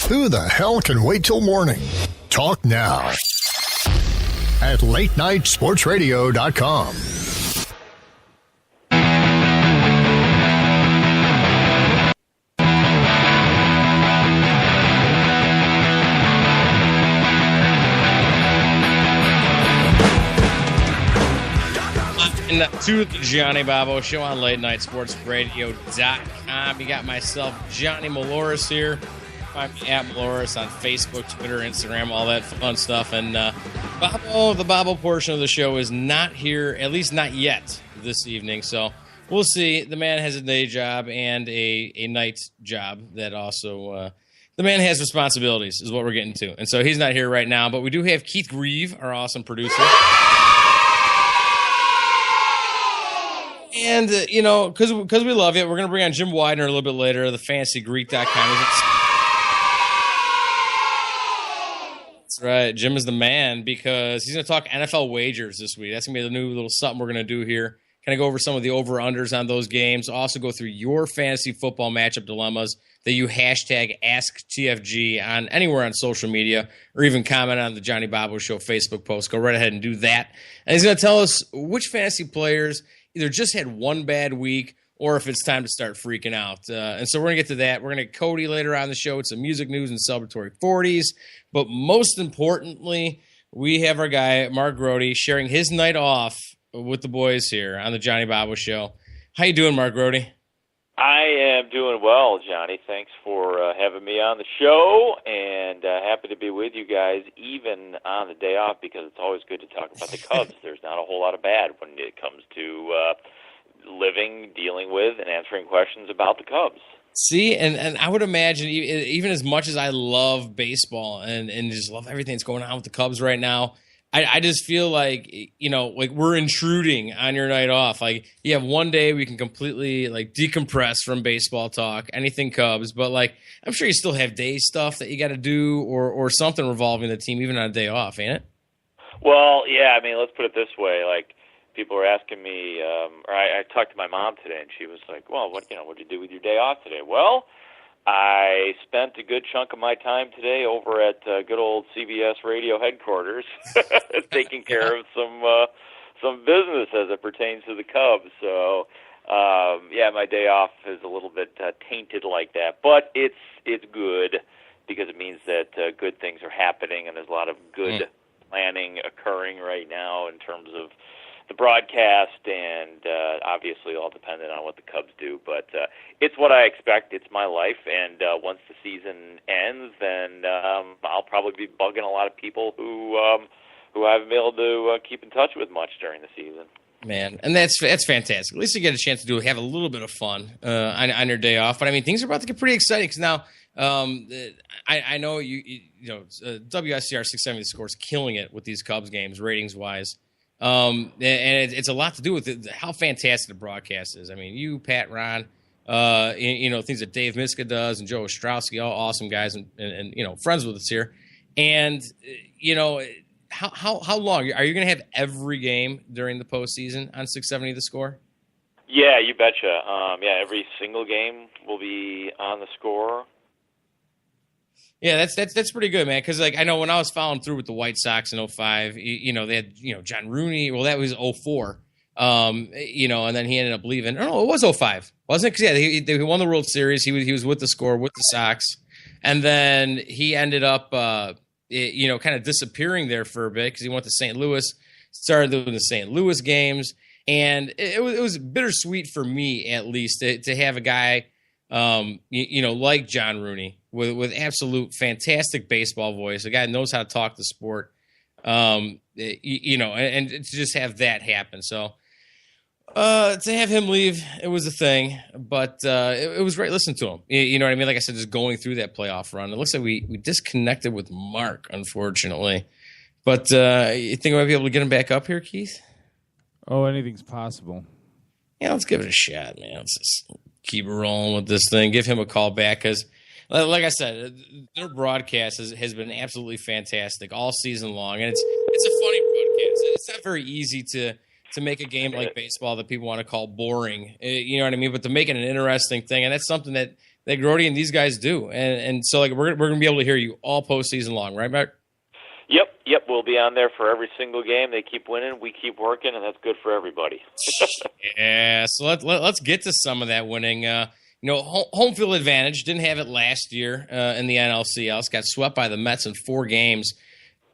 Who the hell can wait till morning? Talk now at latenightsportsradio.com. To the Johnny Bobbo Show on LateNightSportsRadio.com. You got myself, Johnny Maloris here. I'm at Maloris on Facebook, Twitter, Instagram, all that fun stuff. And Bobbo, the Bobbo portion of the show is not here, at least not yet this evening. So we'll see. The man has a day job and a night job that also the man has responsibilities is what we're getting to. And so he's not here right now. But we do have Keith Grieve, our awesome producer. And, you know, because we love it, we're going to bring on Jim Weidner a little bit later, the fantasygreek.com. That's right. Jim is the man because he's going to talk NFL wagers this week. That's going to be the new little something we're going to do here. Kind of go over some of the over-unders on those games. Also go through your fantasy football matchup dilemmas that you hashtag AskTFG on anywhere on social media or even comment on the Johnny Bobbo Show Facebook post. Go right ahead and do that. And he's going to tell us which fantasy players either just had one bad week or if it's time to start freaking out. And so we're going to get to that. We're going to get Cody later on the show. It's some music news and celebratory 40s. But most importantly, we have our guy, Mark Grote, sharing his night off with the boys here on the Johnny Bobbo Show. How you doing, Mark Grote? I am doing well, Johnny. Thanks for having me on the show, and happy to be with you guys even on the day off because it's always good to talk about the Cubs. There's not a whole lot of bad when it comes to living, dealing with, and answering questions about the Cubs. See, and I would imagine even as much as I love baseball and just love everything that's going on with the Cubs right now, I just feel like, you know, like we're intruding on your night off. Like you have one day we can completely like decompress from baseball talk, anything Cubs, but like I'm sure you still have day stuff that you got to do or something revolving the team even on a day off, ain't it? Well, yeah, I mean, let's put it this way. Like people were asking me, or I talked to my mom today, and she was like, "Well, what'd you do with your day off today?" Well, I spent a good chunk of my time today over at good old CBS Radio headquarters, taking care of some business as it pertains to the Cubs. So, yeah, my day off is a little bit tainted like that, but it's good because it means that good things are happening, and there's a lot of good planning occurring right now in terms of the broadcast, and obviously all dependent on what the Cubs do. But it's what I expect. It's my life, and once the season ends, then I'll probably be bugging a lot of people who haven't been able to keep in touch with much during the season. Man, and that's fantastic. At least you get a chance to have a little bit of fun on your day off. But I mean, things are about to get pretty exciting because now I know you know WSCR 670 Scores killing it with these Cubs games ratings wise. And it's a lot to do with how fantastic the broadcast is. I mean, you, Pat, Ron, you know, things that Dave Miska does and Joe Ostrowski, all awesome guys and you know, friends with us here. And, you know, how long are you going to have every game during the postseason on 670 The Score? Yeah, you betcha. Yeah, every single game will be on the Score. Yeah, that's pretty good, man. Because like I know when I was following through with the White Sox in 05, you know they had John Rooney. Well, that was 04. You know, and then he ended up leaving. No, it was 05, wasn't it? Because yeah, he won the World Series. He was with the Score with the Sox, and then he ended up you know kind of disappearing there for a bit because he went to St. Louis, started doing the St. Louis games, and it was bittersweet for me at least to have a guy you know like John Rooney. With absolute fantastic baseball voice, a guy knows how to talk the sport, you know, and to just have that happen. So to have him leave, it was a thing, but it was great listening to him. You know what I mean? Like I said, just going through that playoff run. It looks like we disconnected with Mark, unfortunately. But you think I might be able to get him back up here, Keith? Oh, anything's possible. Yeah, let's give it a shot, man. Let's just keep rolling with this thing. Give him a call back because like I said, their broadcast has been absolutely fantastic all season long, and it's a funny broadcast. It's not very easy to make a game like baseball that people want to call boring, you know what I mean? But to make it an interesting thing, and that's something that that Grote and these guys do. And so like we're going to be able to hear you all postseason long, right, Mark? Yep. We'll be on there for every single game. They keep winning, we keep working, and that's good for everybody. Yeah, so let's get to some of that winning. Home field advantage, didn't have it last year in the NLCS. Got swept by the Mets in 4 games.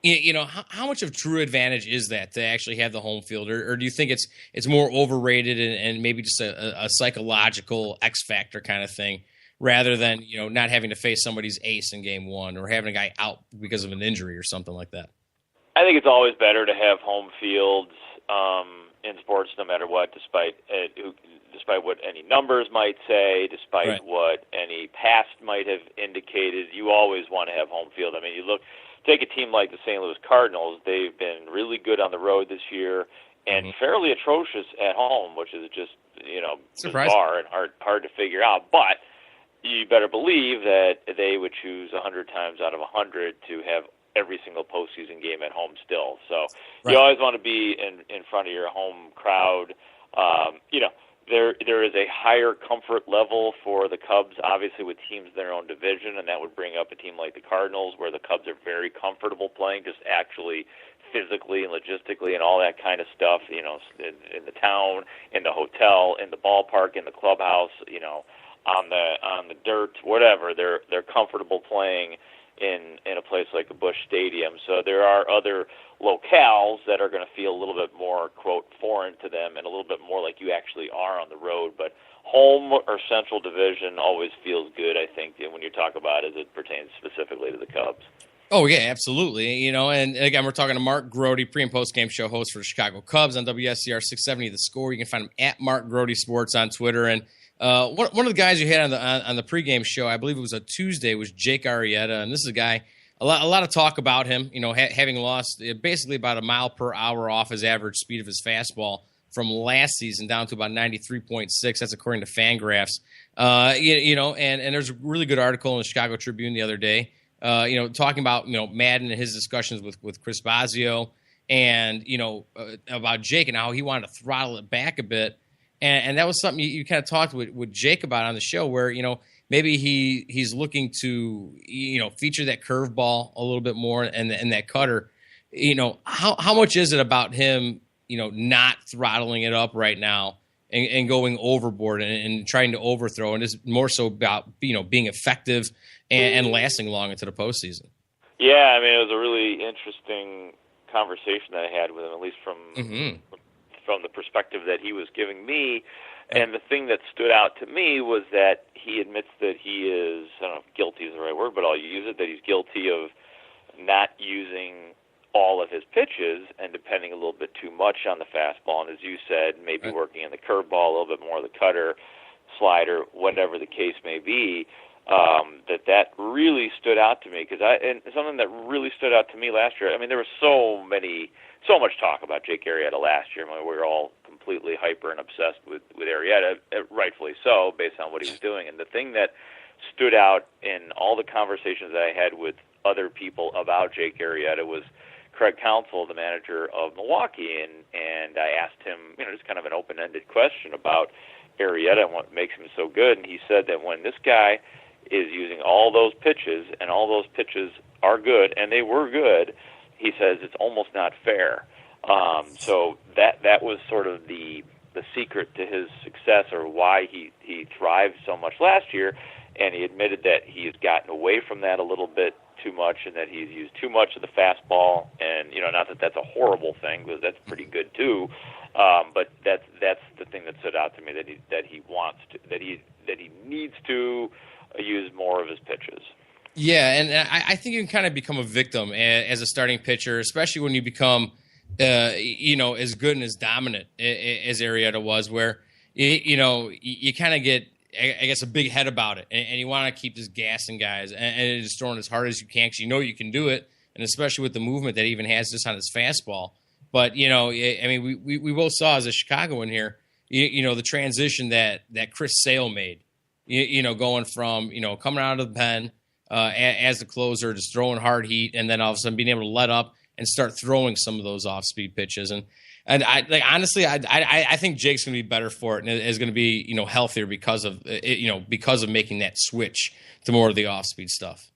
How much of true advantage is that to actually have the home field, or do you think it's more overrated and maybe just a psychological X factor kind of thing, rather than not having to face somebody's ace in game 1 or having a guy out because of an injury or something like that? I think it's always better to have home fields in sports, no matter what, despite what any numbers might say, despite right. what any past might have indicated. You always want to have home field. I mean, take a team like the St. Louis Cardinals. They've been really good on the road this year and fairly atrocious at home, which is just bizarre and hard to figure out. But you better believe that they would choose 100 times out of 100 to have every single postseason game at home still. So you always want to be in front of your home crowd. There is a higher comfort level for the Cubs, obviously, with teams in their own division, and that would bring up a team like the Cardinals, where the Cubs are very comfortable playing, just actually physically and logistically and all that kind of stuff, in the town, in the hotel, in the ballpark, in the clubhouse, on the dirt, whatever. They're comfortable playing in a place like a Busch Stadium. So there are other locales that are going to feel a little bit more, quote, foreign to them and a little bit more like you actually are on the road. But home or Central Division always feels good, I think, when you talk about it as it pertains specifically to the Cubs. Oh, yeah, absolutely. And again, we're talking to Mark Grote, pre- and post-game show host for the Chicago Cubs on WSCR 670 The Score. You can find him at Mark Grote Sports on Twitter. And one of the guys you had on the pregame show, I believe it was a Tuesday, was Jake Arrieta, and this is a guy, a lot of talk about him. Having lost basically about a mile per hour off his average speed of his fastball from last season down to about 93.6. That's according to Fangraphs. And there's a really good article in the Chicago Tribune the other day, talking about Madden and his discussions with Chris Bosio, and about Jake and how he wanted to throttle it back a bit. And that was something you kind of talked with Jake about on the show, where maybe he's looking to feature that curveball a little bit more and that cutter. How much is it about him not throttling it up right now and going overboard and trying to overthrow, and is more so about being effective and lasting long into the postseason? Yeah, I mean, it was a really interesting conversation that I had with him, at least from the perspective that he was giving me. And the thing that stood out to me was that he admits that he is, I don't know if guilty is the right word, but I'll use it, that he's guilty of not using all of his pitches and depending a little bit too much on the fastball. And as you said, maybe working on the curveball, a little bit more of the cutter, slider, whatever the case may be. That really stood out to me, and something that really stood out to me last year. I mean, there was so much talk about Jake Arrieta last year. I mean, we were all completely hyper and obsessed with Arrieta, rightfully so, based on what he was doing. And the thing that stood out in all the conversations that I had with other people about Jake Arrieta was Craig Counsell, the manager of Milwaukee, and I asked him, just kind of an open-ended question about Arrieta and what makes him so good. And he said that when this guy is using all those pitches, and all those pitches are good, and they were good, he says it's almost not fair. So that was sort of the secret to his success, or why he thrived so much last year, and he admitted that he's gotten away from that a little bit too much, and that he's used too much of the fastball, and not that that's a horrible thing, because that's pretty good too, but that's the thing that stood out to me, that he needs to use more of his pitches. Yeah, and I think you can kind of become a victim as a starting pitcher, especially when you become, as good and as dominant as Arrieta was, where, you kind of get, I guess, a big head about it, and you want to keep just gassing guys and just throwing as hard as you can, because you can do it, and especially with the movement that he even has just on his fastball. But, I mean, we both saw as a Chicagoan here, the transition that Chris Sale made, going from, coming out of the pen, as the closer, just throwing hard heat, and then all of a sudden being able to let up and start throwing some of those off-speed pitches. And I like honestly, I think Jake's going to be better for it and is going to be healthier because of it, because of making that switch to more of the off-speed stuff.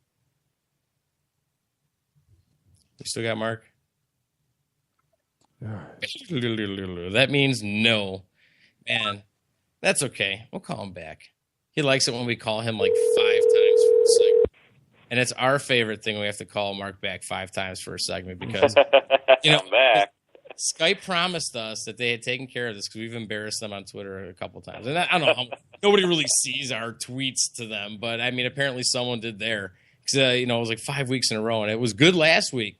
You still got Mark? That means no. Man, that's okay. We'll call him back. He likes it when we call him like 5 times for a segment. And it's our favorite thing. We have to call Mark back 5 times for a segment because, I'm back. Skype promised us that they had taken care of this because we've embarrassed them on Twitter a couple times. And I don't know, nobody really sees our tweets to them, but I mean, apparently someone did there. Because, it was like 5 weeks in a row, and it was good last week.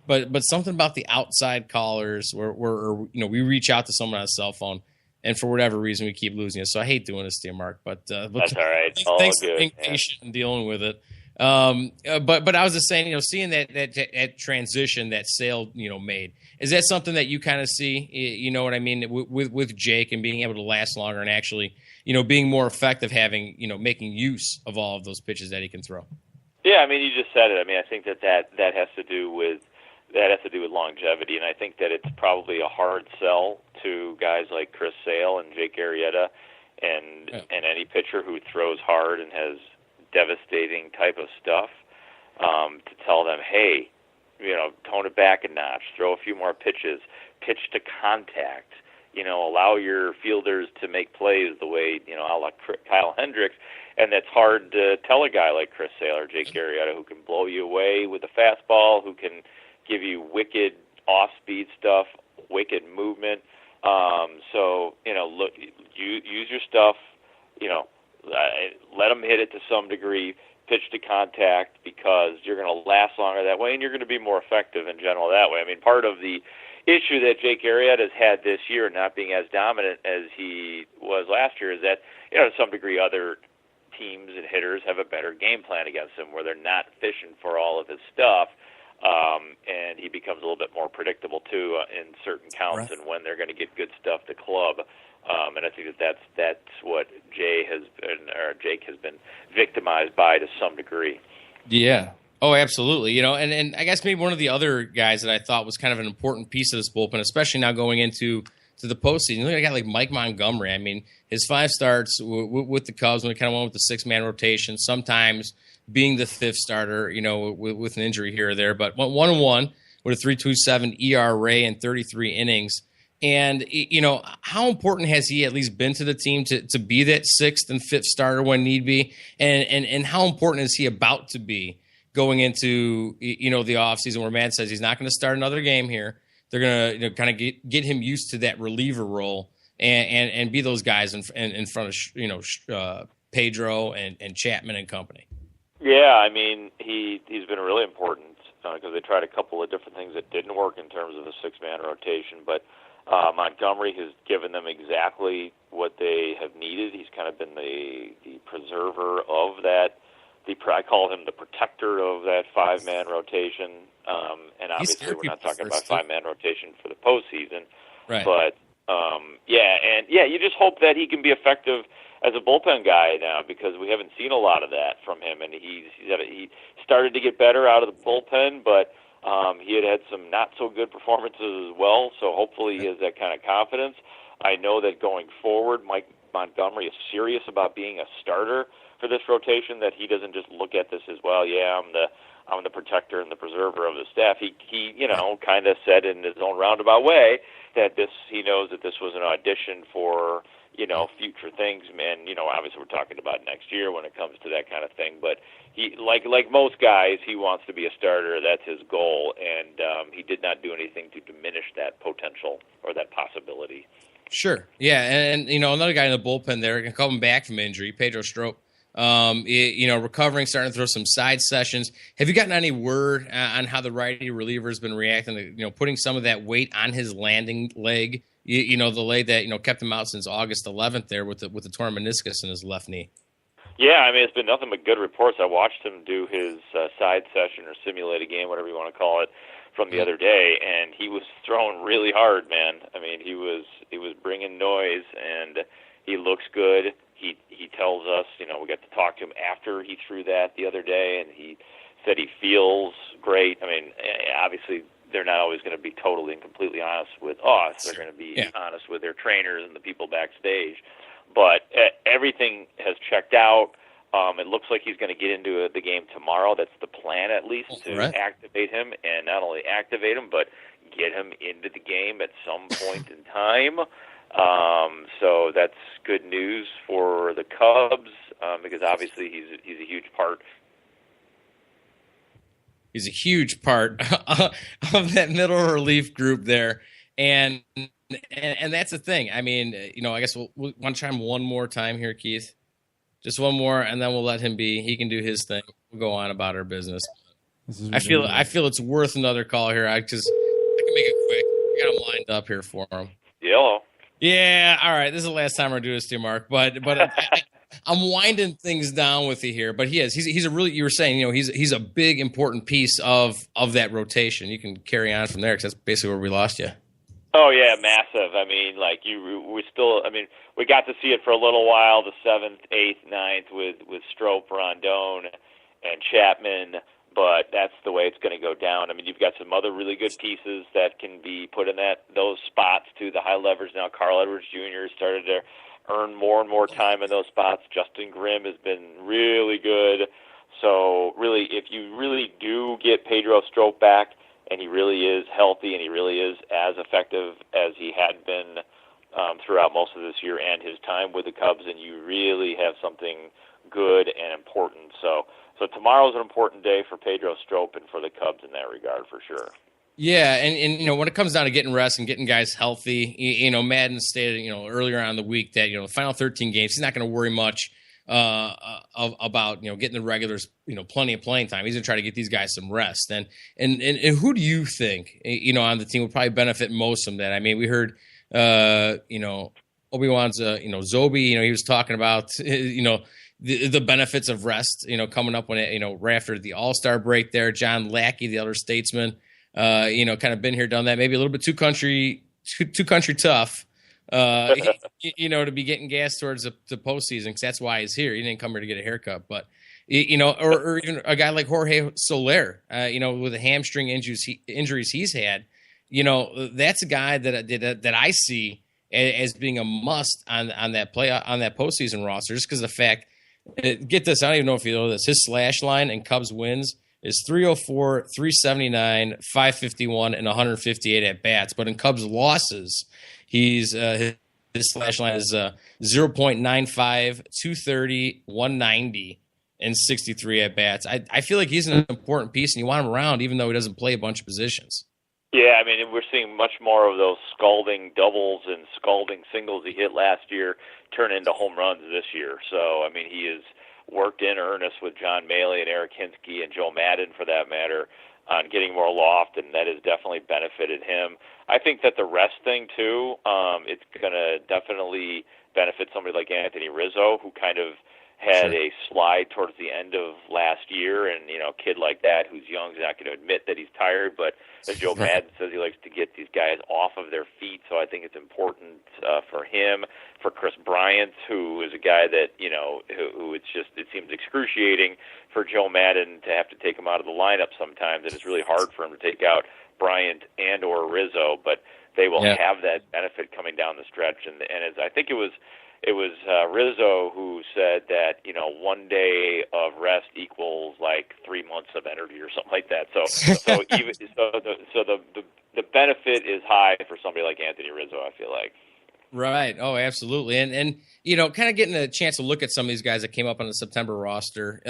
But something about the outside callers where we reach out to someone on a cell phone, and for whatever reason, we keep losing it. So I hate doing this to you, Mark. But that's all right. Thanks for being patient and dealing with it. But I was just saying, seeing that transition that Sale, made, is that something that you kind of see? You know what I mean with Jake and being able to last longer and actually, being more effective, having making use of all of those pitches that he can throw. Yeah, I mean, you just said it. I mean, I think that has to do with longevity, and I think that it's probably a hard sell to guys like Chris Sale and Jake Arrieta and any pitcher who throws hard and has devastating type of stuff, to tell them, hey, tone it back a notch, throw a few more pitches, pitch to contact, allow your fielders to make plays the way, a la Kyle Hendricks. And that's hard to tell a guy like Chris Sale or Jake Arrieta who can blow you away with a fastball, who can give you wicked off-speed stuff, wicked movement. So, look, use your stuff, let them hit it to some degree, pitch to contact, because you're going to last longer that way and you're going to be more effective in general that way. I mean, part of the issue that Jake Arrieta has had this year, not being as dominant as he was last year, is that, to some degree other teams and hitters have a better game plan against him where they're not fishing for all of his stuff. And he becomes a little bit more predictable too in certain counts and when they're going to get good stuff to club. And I think that's what Jake has been victimized by to some degree. Yeah. Oh, absolutely. And I guess maybe one of the other guys that I thought was kind of an important piece of this bullpen, especially now going into the postseason. Look at a guy like Mike Montgomery. I mean, his 5 starts with the Cubs when he kind of went with the 6-man rotation, sometimes being the 5th starter, with an injury here or there, but 1-1 with a 3.27 ERA and 33 innings. And, how important has he at least been to the team to be that 6th and 5th starter when need be? And how important is he about to be going into, the offseason where Matt says he's not going to start another game here? They're going to kind of get him used to that reliever role and be those guys in front of, Pedro and Chapman and company. Yeah, I mean, he's been really important because they tried a couple of different things that didn't work in terms of the 6-man rotation, but Montgomery has given them exactly what they have needed. He's kind of been the preserver of that. I call him the protector of that 5-man rotation. And obviously we're not talking about 5-man rotation for the postseason. Right. But, you just hope that he can be effective as a bullpen guy now, because we haven't seen a lot of that from him. And he started to get better out of the bullpen, but he had some not-so-good performances as well, so hopefully he has that kind of confidence. I know that going forward, Mike Montgomery is serious about being a starter for this rotation, that he doesn't just look at this as, well, yeah, I'm the protector and the preserver of the staff. He kind of said in his own roundabout way that he knows that this was an audition for, future things, man. Obviously we're talking about next year when it comes to that kind of thing, but he, like most guys, he wants to be a starter. That's his goal, and he did not do anything to diminish that potential or that possibility. Sure. Yeah, and another guy in the bullpen there, coming back from injury, Pedro Strop. Recovering, starting to throw some side sessions. Have you gotten any word on how the righty reliever has been reacting to, putting some of that weight on his landing leg? The leg that, kept him out since August 11th there with the torn meniscus in his left knee. Yeah, I mean, it's been nothing but good reports. I watched him do his side session or simulated game, whatever you want to call it, from the other day, and he was throwing really hard, man. I mean, he was bringing noise, and he looks good. He tells us, we got to talk to him after he threw that the other day, and he said he feels great. I mean, obviously they're not always going to be totally and completely honest with us. They're going to be honest with their trainers and the people backstage. But everything has checked out. It looks like he's going to get into the game tomorrow. That's the plan, at least, to activate him, and not only activate him, but get him into the game at some point in time. So that's good news for the Cubs because obviously he's a huge part. He's a huge part of that middle relief group there, and that's the thing. I mean, I guess we'll want to try him one more time here, Keith. Just one more, and then we'll let him be. He can do his thing. We'll go on about our business. I feel it's worth another call here because I can make it quick. We got him lined up here for him. Yellow. Yeah, all right. This is the last time I do this to you, Mark. But I'm winding things down with you here. But he's a really. You were saying, he's a big important piece of that rotation. You can carry on from there because that's basically where we lost you. Oh yeah, massive. I mean, we got to see it for a little while, the 7th, 8th, 9th with Strop, Rondon, and Chapman, but that's the way it's going to go down. I mean, you've got some other really good pieces that can be put in those spots too. The high leverage now. Carl Edwards Jr. started to earn more and more time in those spots. Justin Grimm has been really good. So really, if you really do get Pedro Strop back, and he really is healthy, and he really is as effective as he had been throughout most of this year and his time with the Cubs, and you really have something good and important. So tomorrow's an important day for Pedro Strop and for the Cubs in that regard, for sure. Yeah, and when it comes down to getting rest and getting guys healthy, Madden stated earlier on in the week that the final 13 games he's not going to worry much about getting the regulars plenty of playing time. He's gonna try to get these guys some rest. And who do you think on the team would probably benefit most from that? I mean, we heard Obi-Wan's Zobi. He was talking about the benefits of rest. Coming up when right after the All-Star break there. John Lackey, the elder statesman, kind of been here, done that. Maybe a little bit too country tough. To be getting gas towards the postseason, because that's why he's here. He didn't come here to get a haircut, but or even a guy like Jorge Soler, with the hamstring injuries he's had, that's a guy that I see as being a must on that postseason roster, just because of the fact. Get this, I don't even know if you know this. His slash line in Cubs wins is 304, 379, 551, and 158 at bats, but in Cubs losses, his slash line is 0.95, 230, 190, and 63 at bats. I feel like he's an important piece, and you want him around even though he doesn't play a bunch of positions. Yeah, I mean, we're seeing much more of those scalding doubles and scalding singles he hit last year turn into home runs this year. So, I mean, he has worked in earnest with John Maley and Eric Hinsky and Joe Madden, for that matter, on getting more loft, and that has definitely benefited him. I think that the rest thing, too, it's going to definitely benefit somebody like Anthony Rizzo, who kind of had a slide towards the end of last year, and a kid like that who's young is not going to admit that he's tired, but as Joe Madden says, he likes to get these guys off of their feet, so I think it's important for him. For Chris Bryant, who is a guy that who it seems excruciating for Joe Madden to have to take him out of the lineup sometimes, and it's really hard for him to take out Bryant and or Rizzo, but they will have that benefit coming down the stretch, and as I think it was Rizzo who said that 1 day of rest equals like 3 months of energy or something like that. So the benefit is high for somebody like Anthony Rizzo, I feel like. Right. Oh, absolutely. And kind of getting a chance to look at some of these guys that came up on the September roster.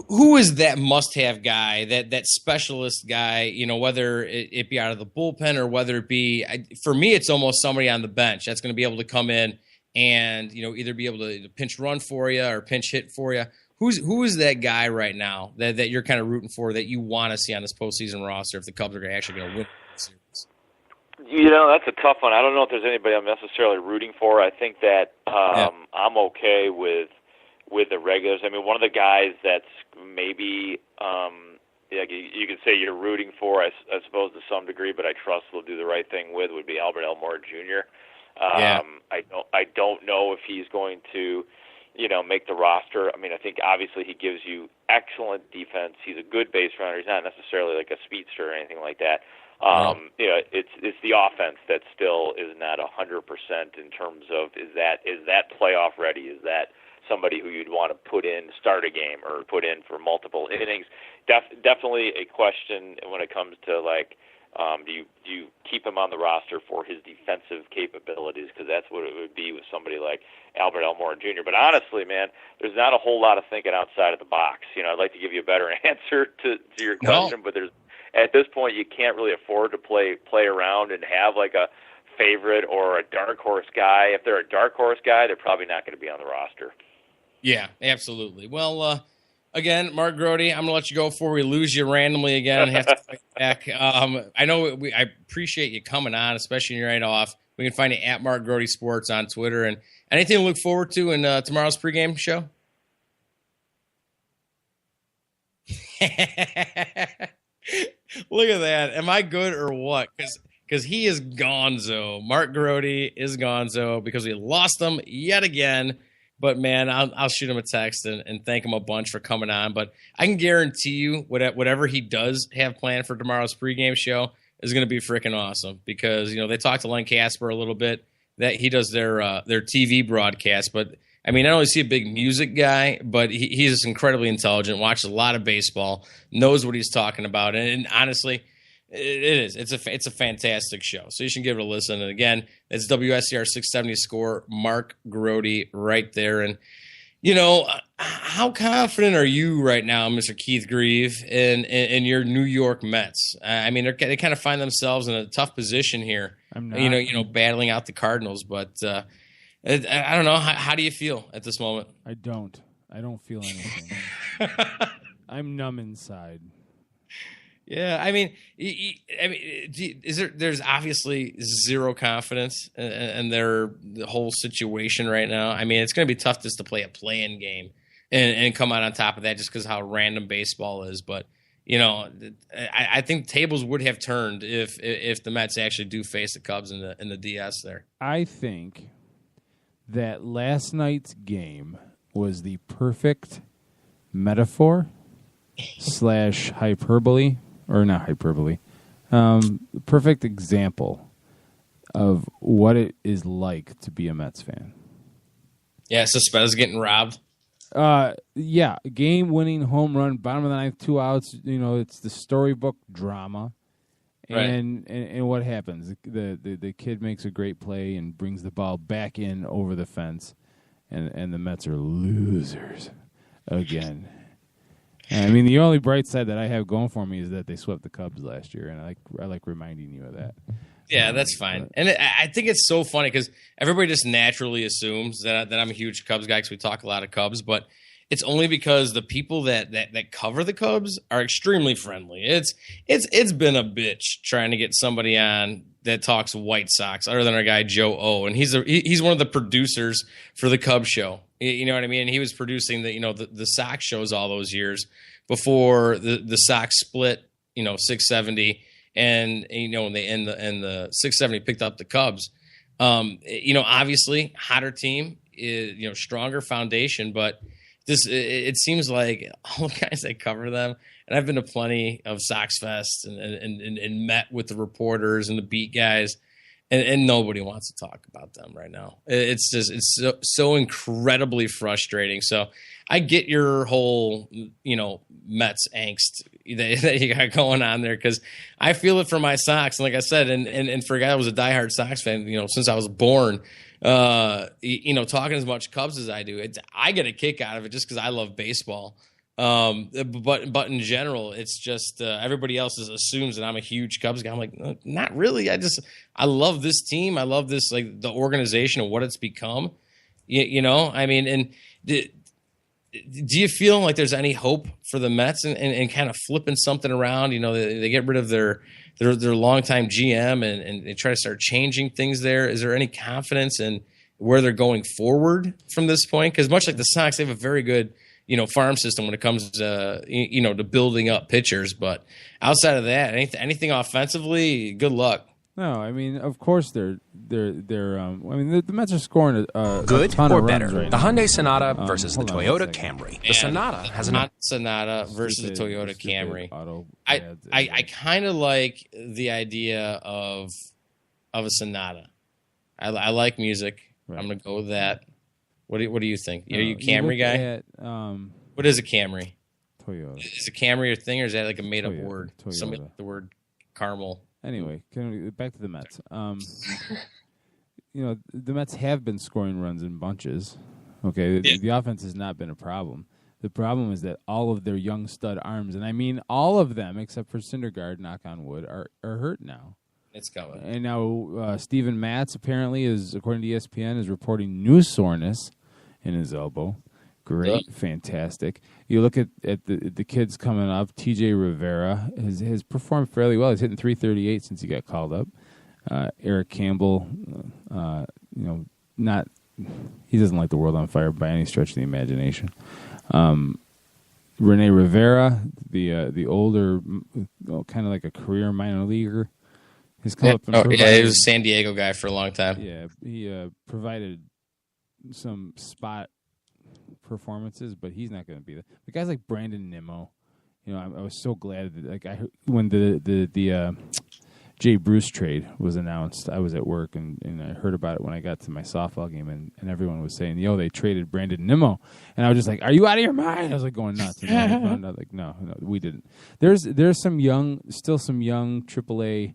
Who is that must-have guy, that specialist guy, whether it be out of the bullpen or whether it be, for me, it's almost somebody on the bench that's going to be able to come in and, either be able to pinch run for you or pinch hit for you. Who is that guy right now that you're kind of rooting for, that you want to see on this postseason roster if the Cubs are actually going to win the series? That's a tough one. I don't know if there's anybody I'm necessarily rooting for. I think that I'm okay with the regulars. I mean, one of the guys that's maybe you could say you're rooting for, I suppose, to some degree, but I trust will do the right thing with, would be Albert Elmore Jr. I don't know if he's going to make the roster. I mean, I think obviously he gives you excellent defense. He's a good base runner. He's not necessarily like a speedster or anything like that. It's the offense that still is not 100% in terms of is that playoff ready? Is that somebody who you'd want to put in start a game or put in for multiple innings? Definitely a question when it comes to do you keep him on the roster for his defensive capabilities? Because that's what it would be with somebody like Albert Elmore Jr. But honestly, man, there's not a whole lot of thinking outside of the box. I'd like to give you a better answer to your question, but at this point you can't really afford to play around and have like a favorite or a dark horse guy. If they're a dark horse guy, they're probably not going to be on the roster. Yeah, absolutely. Well, again, Mark Grote, I'm going to let you go before we lose you randomly again and have to fight back. I know I appreciate you coming on, especially your night off. We can find you at Mark Grote Sports on Twitter. And anything to look forward to in tomorrow's pregame show? Look at that. Am I good or what? Because he is gonzo. Mark Grote is gonzo because we lost him yet again. But, man, I'll shoot him a text and thank him a bunch for coming on. But I can guarantee you whatever he does have planned for tomorrow's pregame show is going to be freaking awesome because, they talked to Len Casper a little bit. That he does their TV broadcast. But, I mean, I don't only see a big music guy, but he's incredibly intelligent, watches a lot of baseball, knows what he's talking about. And honestly, it is. It's a fantastic show. So you should give it a listen. And again, it's WSCR 670 Score, Mark Grote right there. And, how confident are you right now, Mr. Keith Grieve, in your New York Mets? I mean, they kind of find themselves in a tough position here. I'm not. Battling out the Cardinals. But I don't know. How do you feel at this moment? I don't feel anything. I'm numb inside. Yeah, I mean, there's obviously zero confidence in the whole situation right now. I mean, it's going to be tough just to play a play-in game and come out on top of that just because how random baseball is. But, I think tables would have turned if the Mets actually do face the Cubs in the DS there. I think that last night's game was the perfect metaphor / hyperbole. Or not hyperbole, perfect example of what it is like to be a Mets fan. Yeah, Suspense getting robbed. Yeah, game-winning home run, bottom of the ninth, 2 outs. It's the storybook drama, and what happens? The kid makes a great play and brings the ball back in over the fence, and the Mets are losers again. I mean, the only bright side that I have going for me is that they swept the Cubs last year, and I like reminding you of that. Yeah, that's fine. And I think it's so funny because everybody just naturally assumes that I'm a huge Cubs guy because we talk a lot of Cubs, but it's only because the people that cover the Cubs are extremely friendly. It's been a bitch trying to get somebody on that talks White Sox other than our guy Joe O, and he's one of the producers for the Cubs show. You know what I mean? And he was producing the Sox shows all those years before the Sox split, 670, and when they end the 670 picked up the Cubs. Obviously hotter team, stronger foundation, but it seems like all the guys that cover them, and I've been to plenty of Sox Fest and met with the reporters and the beat guys. And nobody wants to talk about them right now. It's so incredibly frustrating. So I get your whole, Mets angst that you got going on there because I feel it for my Sox. And like I said, and for a guy that was a diehard Sox fan, since I was born, talking as much Cubs as I do, I get a kick out of it just because I love baseball. But in general, it's just everybody else assumes that I'm a huge Cubs guy. I'm like, no, not really. I love this team. I love this, like the organization and what it's become. I mean, and do you feel like there's any hope for the Mets and kind of flipping something around? They get rid of their longtime GM and they try to start changing things there. Is there any confidence in where they're going forward from this point? Because much like the Sox, they have a very good farm system when it comes to, to building up pitchers. But outside of that, anything offensively, good luck. No, I mean, of course they're. I mean, the Mets are scoring a Good ton or of better? runs right The now. Hyundai Sonata versus the hold on one Toyota second. Camry. The Sonata has an Sonata versus the Stupid- Toyota stupid Camry. auto I ads. kind of like the idea of a Sonata. I like music. Right. I'm gonna go with that. What do you think? Are you a look Camry guy? At, What is a Camry? Toyota. Is a Camry a thing, or is that like a made up Toyota. word? Toyota. Somebody like the word caramel. Anyway, back to the Mets. The Mets have been scoring runs in bunches. Okay, the offense has not been a problem. The problem is that all of their young stud arms, and I mean all of them except for Syndergaard, knock on wood, are hurt now. It's coming. And now Steven Matz apparently is, according to ESPN, is reporting new soreness in his elbow. Great, fantastic. You look at the kids coming up. TJ Rivera has performed fairly well. He's hitting .338 since he got called up. Eric Campbell, he doesn't light the world on fire by any stretch of the imagination. Rene Rivera, the older, kind of like a career minor leaguer, has come up. He was a San Diego guy for a long time. Yeah, he provided some spot performances, but he's not going to be there. The guys like Brandon Nimmo, I was so glad that when the Jay Bruce trade was announced, I was at work and I heard about it when I got to my softball game, and everyone was saying, they traded Brandon Nimmo, and I was just like, are you out of your mind? I was like going nuts. And then I found out no, we didn't. There's some young AAA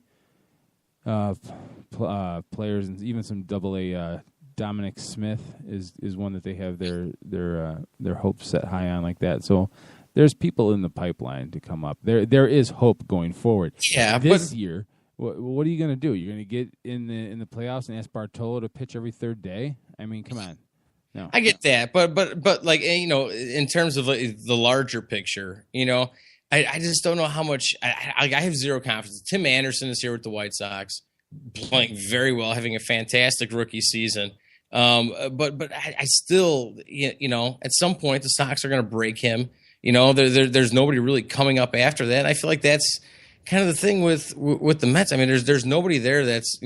players and even some AA. Dominic Smith is one that they have their hopes set high on like that. So there's people in the pipeline to come up. There is hope going forward. Yeah, this year, what are you going to do? You're going to get in the playoffs and ask Bartolo to pitch every third day? I mean, come on. No, I get that, but like in terms of the larger picture, I just don't know how much. I have zero confidence. Tim Anderson is here with the White Sox, playing very well, having a fantastic rookie season. But I still, at some point the Sox are going to break him. There's nobody really coming up after that. I feel like that's kind of the thing with the Mets. I mean, there's nobody there that's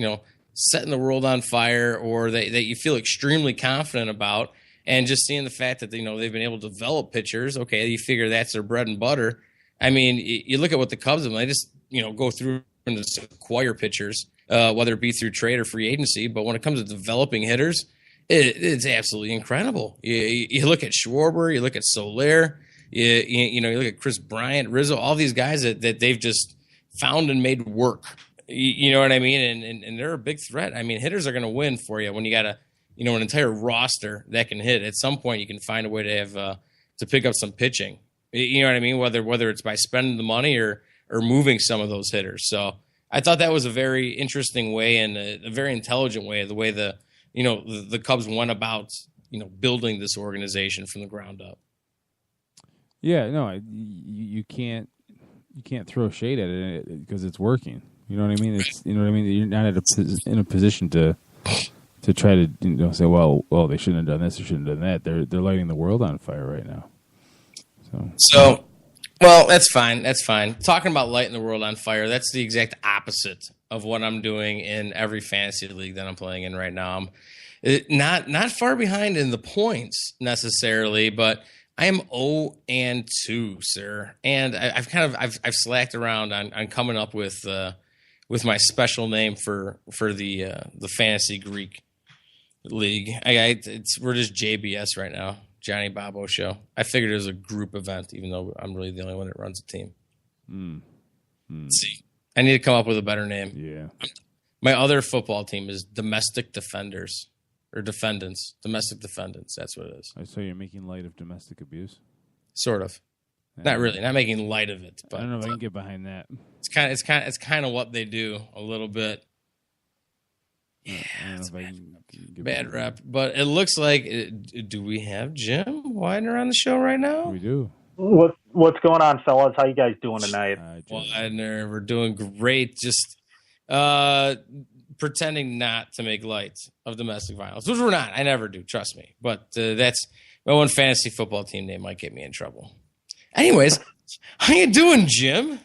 setting the world on fire or that you feel extremely confident about. And just seeing the fact that they've been able to develop pitchers, okay, you figure that's their bread and butter. I mean, you look at what the Cubs have. They just go through and just acquire pitchers. Whether it be through trade or free agency, but when it comes to developing hitters, it's absolutely incredible. You look at Schwarber, you look at Soler, you look at Chris Bryant, Rizzo, all these guys that they've just found and made work. You know what I mean? And they're a big threat. I mean, hitters are going to win for you when you got an entire roster that can hit. At some point, you can find a way to have to pick up some pitching. You know what I mean? Whether it's by spending the money or moving some of those hitters. So I thought that was a very interesting way and a very intelligent way, the way the Cubs went about, building this organization from the ground up. Yeah, no, you can't throw shade at it because it's working. You know what I mean? It's You're not in a position to try to say, well, they shouldn't have done this, they shouldn't have done that. They're lighting the world on fire right now. So. Well, that's fine. That's fine. Talking about lighting the world on fire, that's the exact opposite of what I'm doing in every fantasy league that I'm playing in right now. I'm not far behind in the points necessarily, but I am 0-2, sir. And I've slacked around on coming up with my special name for the fantasy Greek league. We're just JBS right now. Johnnie Bobbo show. I figured it was a group event, even though I'm really the only one that runs a team. Let's see. I need to come up with a better name. Yeah. My other football team is Domestic Defenders. Or Defendants. Domestic Defendants. That's what it is. So you're making light of domestic abuse? Sort of. Not really. Not making light of it. But I don't know if I can get behind that. It's kind of what they do a little bit. Yeah, it's bad rep. But it looks like, do we have Jim Weidner on the show right now? We do. What's going on, fellas? How you guys doing tonight? Weidner, we're doing great. Just pretending not to make light of domestic violence, which we're not. I never do, trust me. But that's my one fantasy football team name might get me in trouble. Anyways, how you doing, Jim?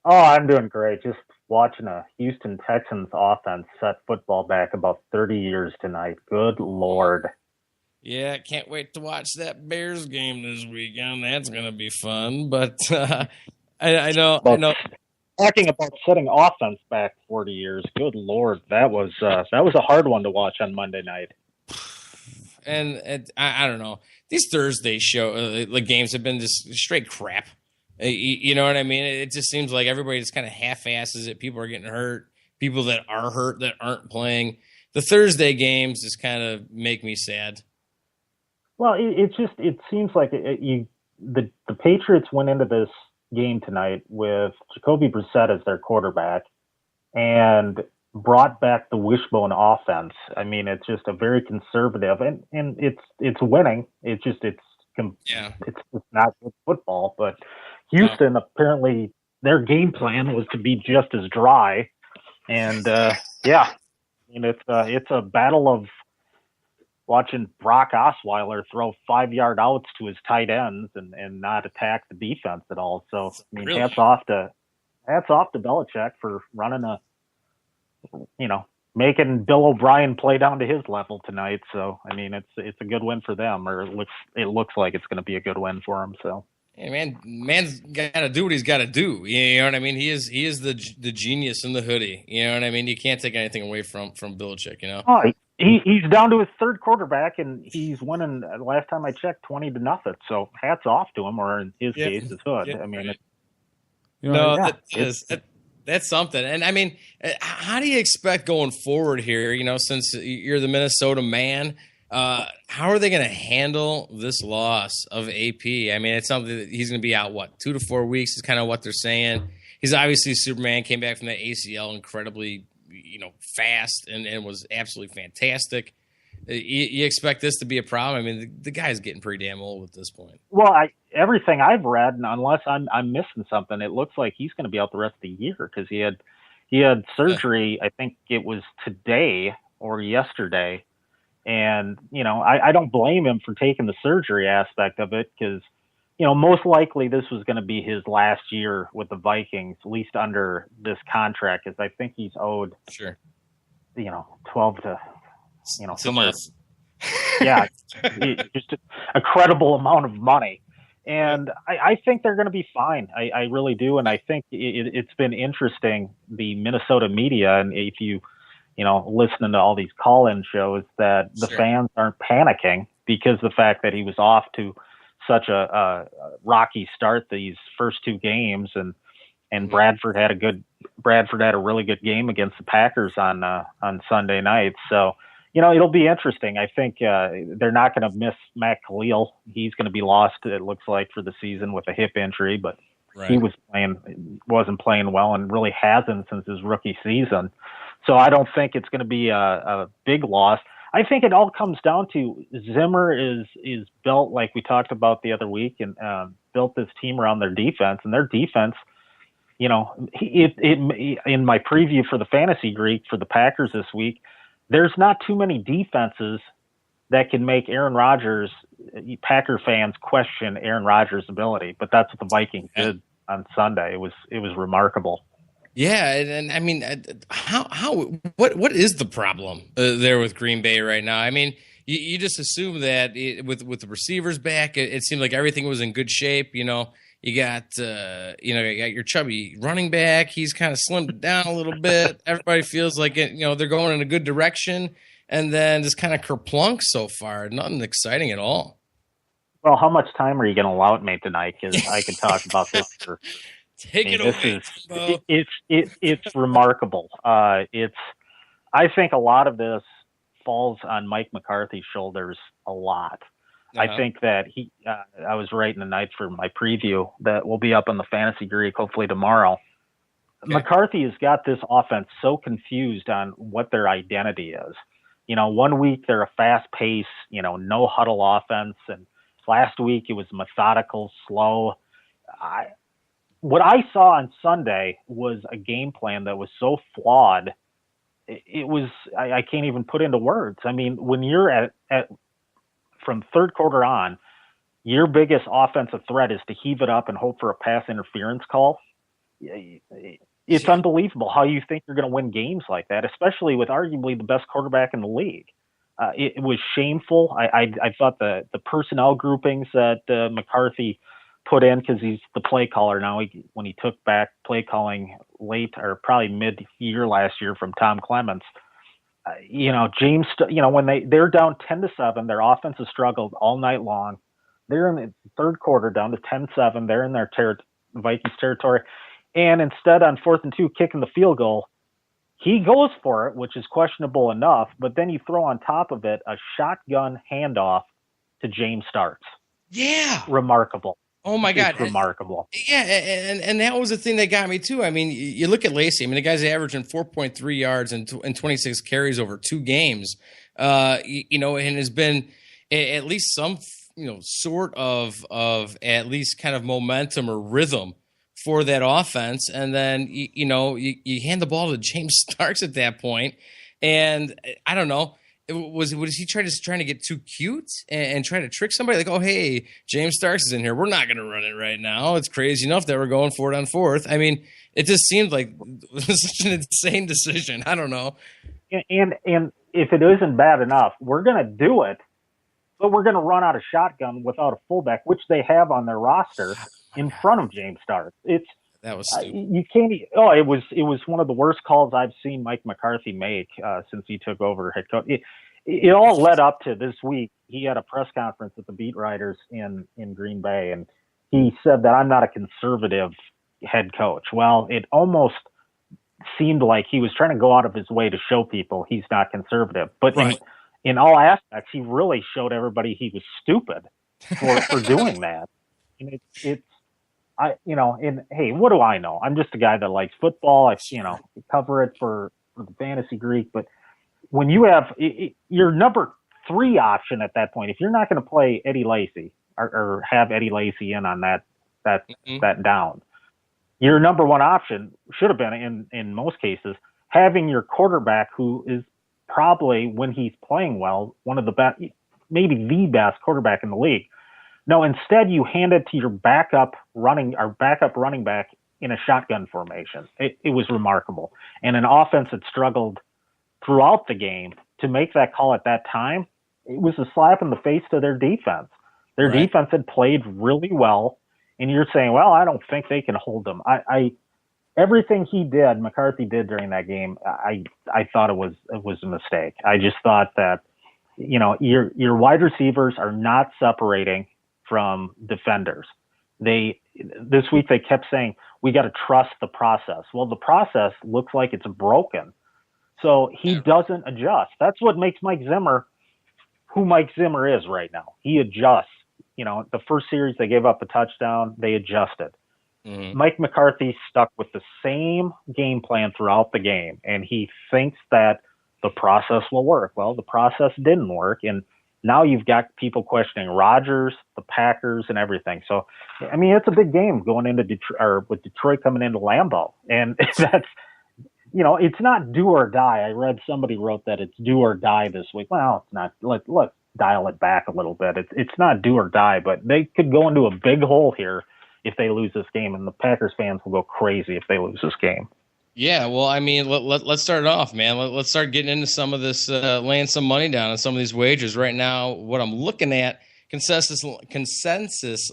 Oh, I'm doing great. Just watching a Houston Texans offense set football back about 30 years tonight. Good Lord. Yeah, can't wait to watch that Bears game this weekend. That's going to be fun. But I know. Talking about setting offense back 40 years, good Lord, that was a hard one to watch on Monday night. And I don't know. These Thursday games have been just straight crap. You know what I mean? It just seems like everybody just kind of half-asses it. People are getting hurt. People that are hurt that aren't playing. The Thursday games just kind of make me sad. Well, it seems like the Patriots went into this game tonight with Jacoby Brissett as their quarterback and brought back the wishbone offense. I mean, it's just a very conservative and it's winning. It's not good football, but Houston apparently their game plan was to be just as dry. And it's a battle of watching Brock Osweiler throw 5-yard outs to his tight ends and not attack the defense at all. So I mean, hats off to Belichick for running making Bill O'Brien play down to his level tonight. So I mean, it's a good win for them, or it looks like it's going to be a good win for them. So. Yeah, man's got to do what he's got to do. You know what I mean? He is the genius in the hoodie. You know what I mean? You can't take anything away from Belichick. You know. Oh, he's down to his third quarterback, and he's winning. Last time I checked, 20-0. So hats off to him, or in his case, his hood. Yeah. I mean, that's something. And I mean, how do you expect going forward here? You know, since you're the Minnesota man. How are they going to handle this loss of AP? I mean, it's something that he's going to be out, 2 to 4 weeks is kind of what they're saying. He's obviously Superman, came back from that ACL incredibly, fast and was absolutely fantastic. You expect this to be a problem? I mean, the guy's getting pretty damn old at this point. Well, everything I've read, and unless I'm missing something, it looks like he's going to be out the rest of the year because he had surgery, I think it was today or yesterday. And, I don't blame him for taking the surgery aspect of it because, most likely this was going to be his last year with the Vikings, at least under this contract, because I think he's owed, 12 to, somewhere. Yeah, just a credible amount of money. And I think they're going to be fine. I really do. And I think it's been interesting, the Minnesota media, and if you listening to all these call-in shows, that the fans aren't panicking because the fact that he was off to such a rocky start these first 2 games, and Bradford had a really good game against the Packers on Sunday night. So, it'll be interesting. I think they're not going to miss Matt Khalil. He's going to be lost, it looks like, for the season with a hip injury, but he wasn't playing well and really hasn't since his rookie season. So I don't think it's going to be a big loss. I think it all comes down to Zimmer is built, like we talked about the other week, and built this team around their defense. And their defense, in my preview for the Fantasy Greek for the Packers this week, there's not too many defenses that can make Aaron Rodgers, Packer fans, question Aaron Rodgers' ability. But that's what the Vikings did on Sunday. It was remarkable. Yeah, and I mean, what is the problem there with Green Bay right now? I mean, you just assume that with the receivers back, it seemed like everything was in good shape. You got your chubby running back. He's kind of slimmed down a little bit. Everybody feels like they're going in a good direction, and then just kind of kerplunk so far. Nothing exciting at all. Well, how much time are you going to allow me tonight? Because I could talk about this for. Take it away. It's remarkable. I think a lot of this falls on Mike McCarthy's shoulders a lot. I think that I was writing tonight for my preview that will be up on the Fantasy Greek hopefully tomorrow. Okay. McCarthy has got this offense so confused on what their identity is. 1 week they're a fast pace, no huddle offense, and last week it was methodical, slow. What I saw on Sunday was a game plan that was so flawed. It was, I can't even put into words. I mean, when you're at from third quarter on, your biggest offensive threat is to heave it up and hope for a pass interference call. It's unbelievable how you think you're going to win games like that, especially with arguably the best quarterback in the league. It was shameful. I thought the personnel groupings that McCarthy put in, because he's the play caller now, when he took back play calling late or probably mid-year last year from Tom Clements, James, when they're down 10-7, their offense has struggled all night long. They're in the third quarter down to 10-7. They're in their Vikings territory. And instead, on 4th and 2, kicking the field goal, he goes for it, which is questionable enough. But then you throw on top of it a shotgun handoff to James Starks. Yeah. Remarkable. Oh, my God. It's remarkable. Yeah, and that was the thing that got me, too. I mean, you look at Lacey. I mean, the guy's averaging 4.3 yards and 26 carries over 2 games, and has been at least some, sort of at least kind of momentum or rhythm for that offense. And then, you hand the ball to James Starks at that point, and I don't know. Was he trying to get too cute and try to trick somebody? Like, oh, hey, James Starks is in here. We're not going to run it right now. It's crazy enough that we're going for it on 4th. I mean, it just seemed like such an insane decision. I don't know. And if it isn't bad enough, we're going to do it, but we're going to run out of shotgun without a fullback, which they have on their roster in front of James Starks. That was stupid. You can't. It was one of the worst calls I've seen Mike McCarthy make since he took over head coach. It all led up to this week. He had a press conference with the beat writers in Green Bay, and he said that I'm not a conservative head coach. Well, it almost seemed like he was trying to go out of his way to show people he's not conservative. But right. in all aspects, he really showed everybody he was stupid for doing that. And hey, what do I know? I'm just a guy that likes football. I cover it for the Fantasy Greek. But when you have your number 3 option at that point, if you're not going to play Eddie Lacy or have Eddie Lacy in on that down, your number 1 option should have been in most cases having your quarterback, who is probably, when he's playing well, one of the best, maybe the best quarterback in the league. No, instead you hand it to your backup running back in a shotgun formation. It was remarkable. And an offense that struggled throughout the game to make that call at that time, it was a slap in the face to their defense. Their defense had played really well, and you're saying, well, I don't think they can hold them. Everything McCarthy did during that game, I thought it was a mistake. I just thought that, your wide receivers are not separating from defenders. This week they kept saying, we got to trust the process. Well, the process looks like it's broken. So he doesn't adjust. That's what makes Mike Zimmer who Mike Zimmer is right now. He adjusts. The first series they gave up a touchdown, they adjusted. Mm-hmm. Mike McCarthy stuck with the same game plan throughout the game, and he thinks that the process will work. Well, the process didn't work, and now you've got people questioning Rodgers, the Packers, and everything. So, I mean, it's a big game going into Detroit, or with Detroit coming into Lambeau, and that's, it's not do or die. I read somebody wrote that it's do or die this week. Well, it's not. Let's dial it back a little bit. It's not do or die, but they could go into a big hole here if they lose this game, and the Packers fans will go crazy if they lose this game. Yeah, well, I mean, let's start it off, man. Let's start getting into some of this, laying some money down on some of these wagers. Right now, what I'm looking at, consensus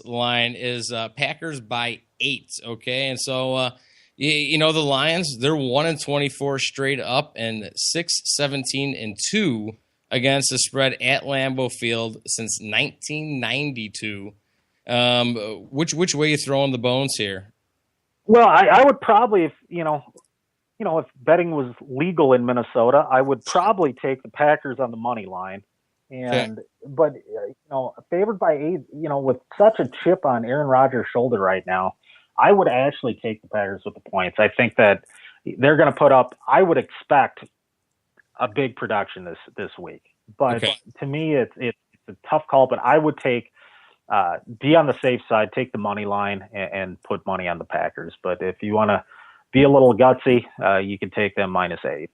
line is Packers by 8, okay? And so, the Lions, they're 1-24 straight up and 6-17-2 against the spread at Lambeau Field since 1992. Which way are you throwing the bones here? Well, I would probably, if betting was legal in Minnesota, I would probably take the Packers on the money line. But favored by 8, with such a chip on Aaron Rodgers' shoulder right now, I would actually take the Packers with the points. I think that they're going to put up, I would expect a big production this week. But to me, it's a tough call, but I would take, be on the safe side, take the money line and put money on the Packers. But if you want to be a little gutsy, you can take them -8.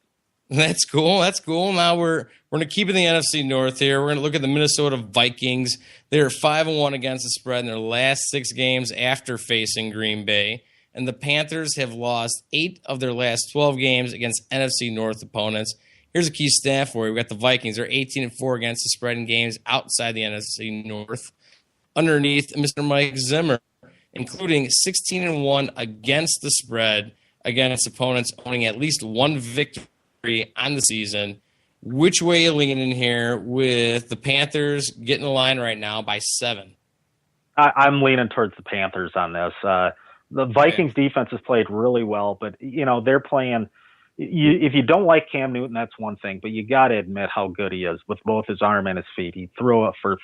That's cool. Now we're going to keep in the NFC North here. We're going to look at the Minnesota Vikings. They're 5-1 against the spread in their last 6 games after facing Green Bay. and the Panthers have lost 8 of their last 12 games against NFC North opponents. Here's a key stat for you. We got the Vikings. They're 18-4 against the spread in games outside the NFC North. Underneath, Mr. Mike Zimmer, including 16-1 against the spread against opponents owning at least one victory on the season. Which way are you leaning in here with the Panthers getting the line right now by 7? I'm leaning towards the Panthers on this. The Vikings defense has played really well, but they're playing. If you don't like Cam Newton, that's one thing, but you got to admit how good he is with both his arm and his feet. He threw it for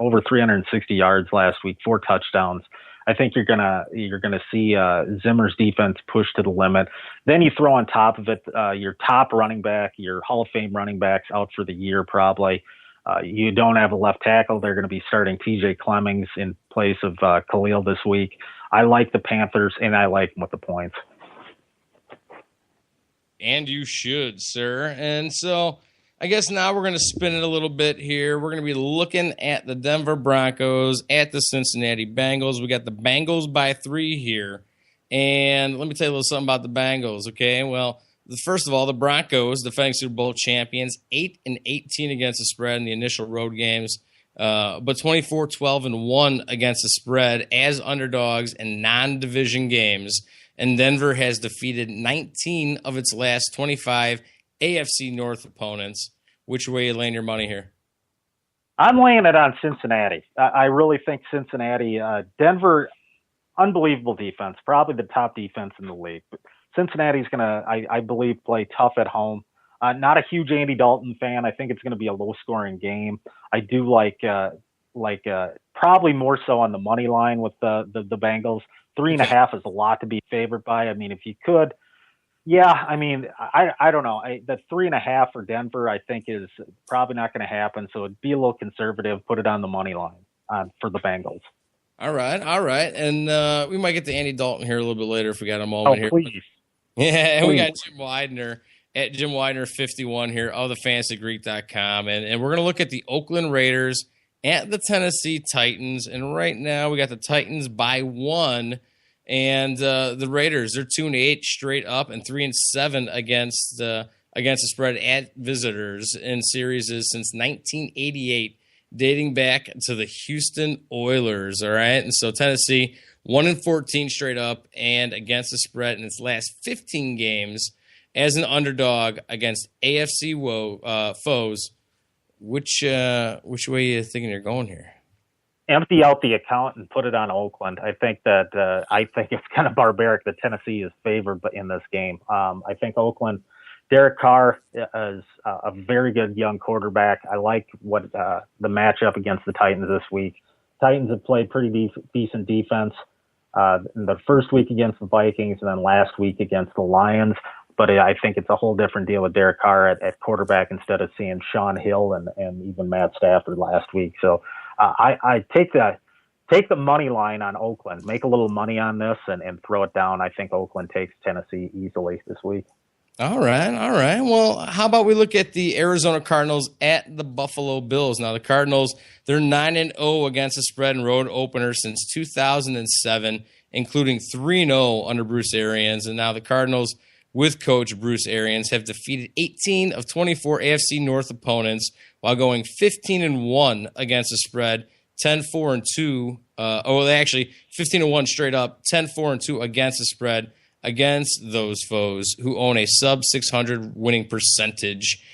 over 360 yards last week, 4 touchdowns. I think you're gonna see Zimmer's defense push to the limit. Then you throw on top of it your top running back, your Hall of Fame running backs out for the year probably. You don't have a left tackle. They're going to be starting TJ Clemmings in place of Khalil this week. I like the Panthers, and I like them with the points. And you should, sir. And so I guess now we're going to spin it a little bit here. We're going to be looking at the Denver Broncos, at the Cincinnati Bengals. We got the Bengals by 3 here. And let me tell you a little something about the Bengals, okay? Well, first of all, the Broncos, defending Super Bowl champions, 8-18 against the spread in the initial road games, but 24-12-1 against the spread as underdogs in non-division games. And Denver has defeated 19 of its last 25 AFC North opponents. Which way you laying your money here? I'm laying it on Cincinnati. I really think Cincinnati, Denver, unbelievable defense, probably the top defense in the league. But Cincinnati's going to, I believe, play tough at home. Not a huge Andy Dalton fan. I think it's going to be a low-scoring game. I do like probably more so on the money line with the Bengals. 3.5 is a lot to be favored by. I mean, if you could, I don't know. The 3.5 for Denver, I think, is probably not going to happen. So it'd be a little conservative. Put it on the money line for the Bengals. All right. And we might get to Andy Dalton here a little bit later if we got a moment here. Please. Yeah, and we got Jim Weidner at Jim Weidner 51 here of the FantasyGreek.com. And we're going to look at the Oakland Raiders at the Tennessee Titans. And right now we got the Titans by 1. And the Raiders, they're 2-8 straight up and 3-7 against the spread at visitors in series since 1988, dating back to the Houston Oilers. All right, and so Tennessee 1-14 straight up and against the spread in its last 15 games as an underdog against AFC foes. Which way are you thinking you're going here? Empty out the account and put it on Oakland. I think it's kind of barbaric that Tennessee is favored in this game. I think Oakland, Derek Carr is a very good young quarterback. I like what the matchup against the Titans this week. Titans have played pretty decent defense in the first week against the Vikings and then last week against the Lions. But I think it's a whole different deal with Derek Carr at quarterback instead of seeing Sean Hill and even Matt Stafford last week. So I take the money line on Oakland, make a little money on this and throw it down. I think Oakland takes Tennessee easily this week. All right. Well, how about we look at the Arizona Cardinals at the Buffalo Bills? Now, the Cardinals, they're 9-0 against the spread and road opener since 2007, including 3-0 under Bruce Arians. And now the Cardinals, with coach Bruce Arians, have defeated 18 of 24 AFC North opponents while going 15-1 against the spread, 10-4-2. They actually 15-1 straight up, 10-4-2 against the spread against those foes who own a sub 600 winning percentage.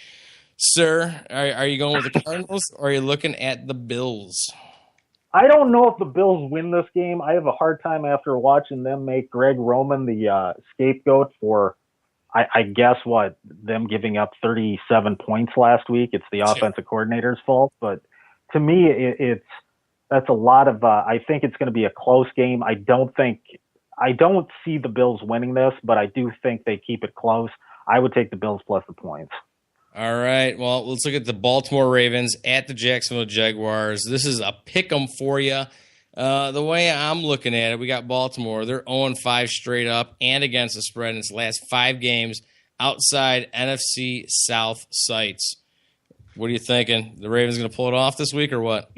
Sir, are you going with the Cardinals or are you looking at the Bills? I don't know if the Bills win this game. I have a hard time after watching them make Greg Roman the scapegoat for, I guess, them giving up 37 points last week. It's the offensive coordinator's fault. But to me, that's a lot of I think it's going to be a close game. I don't see the Bills winning this, but I do think they keep it close. I would take the Bills plus the points. All right. Well, let's look at the Baltimore Ravens at the Jacksonville Jaguars. This is a pick 'em for you. The way I'm looking at it, we got Baltimore. They're 0-5 straight up and against the spread in its last 5 games outside NFC South sites. What are you thinking? The Ravens going to pull it off this week or what?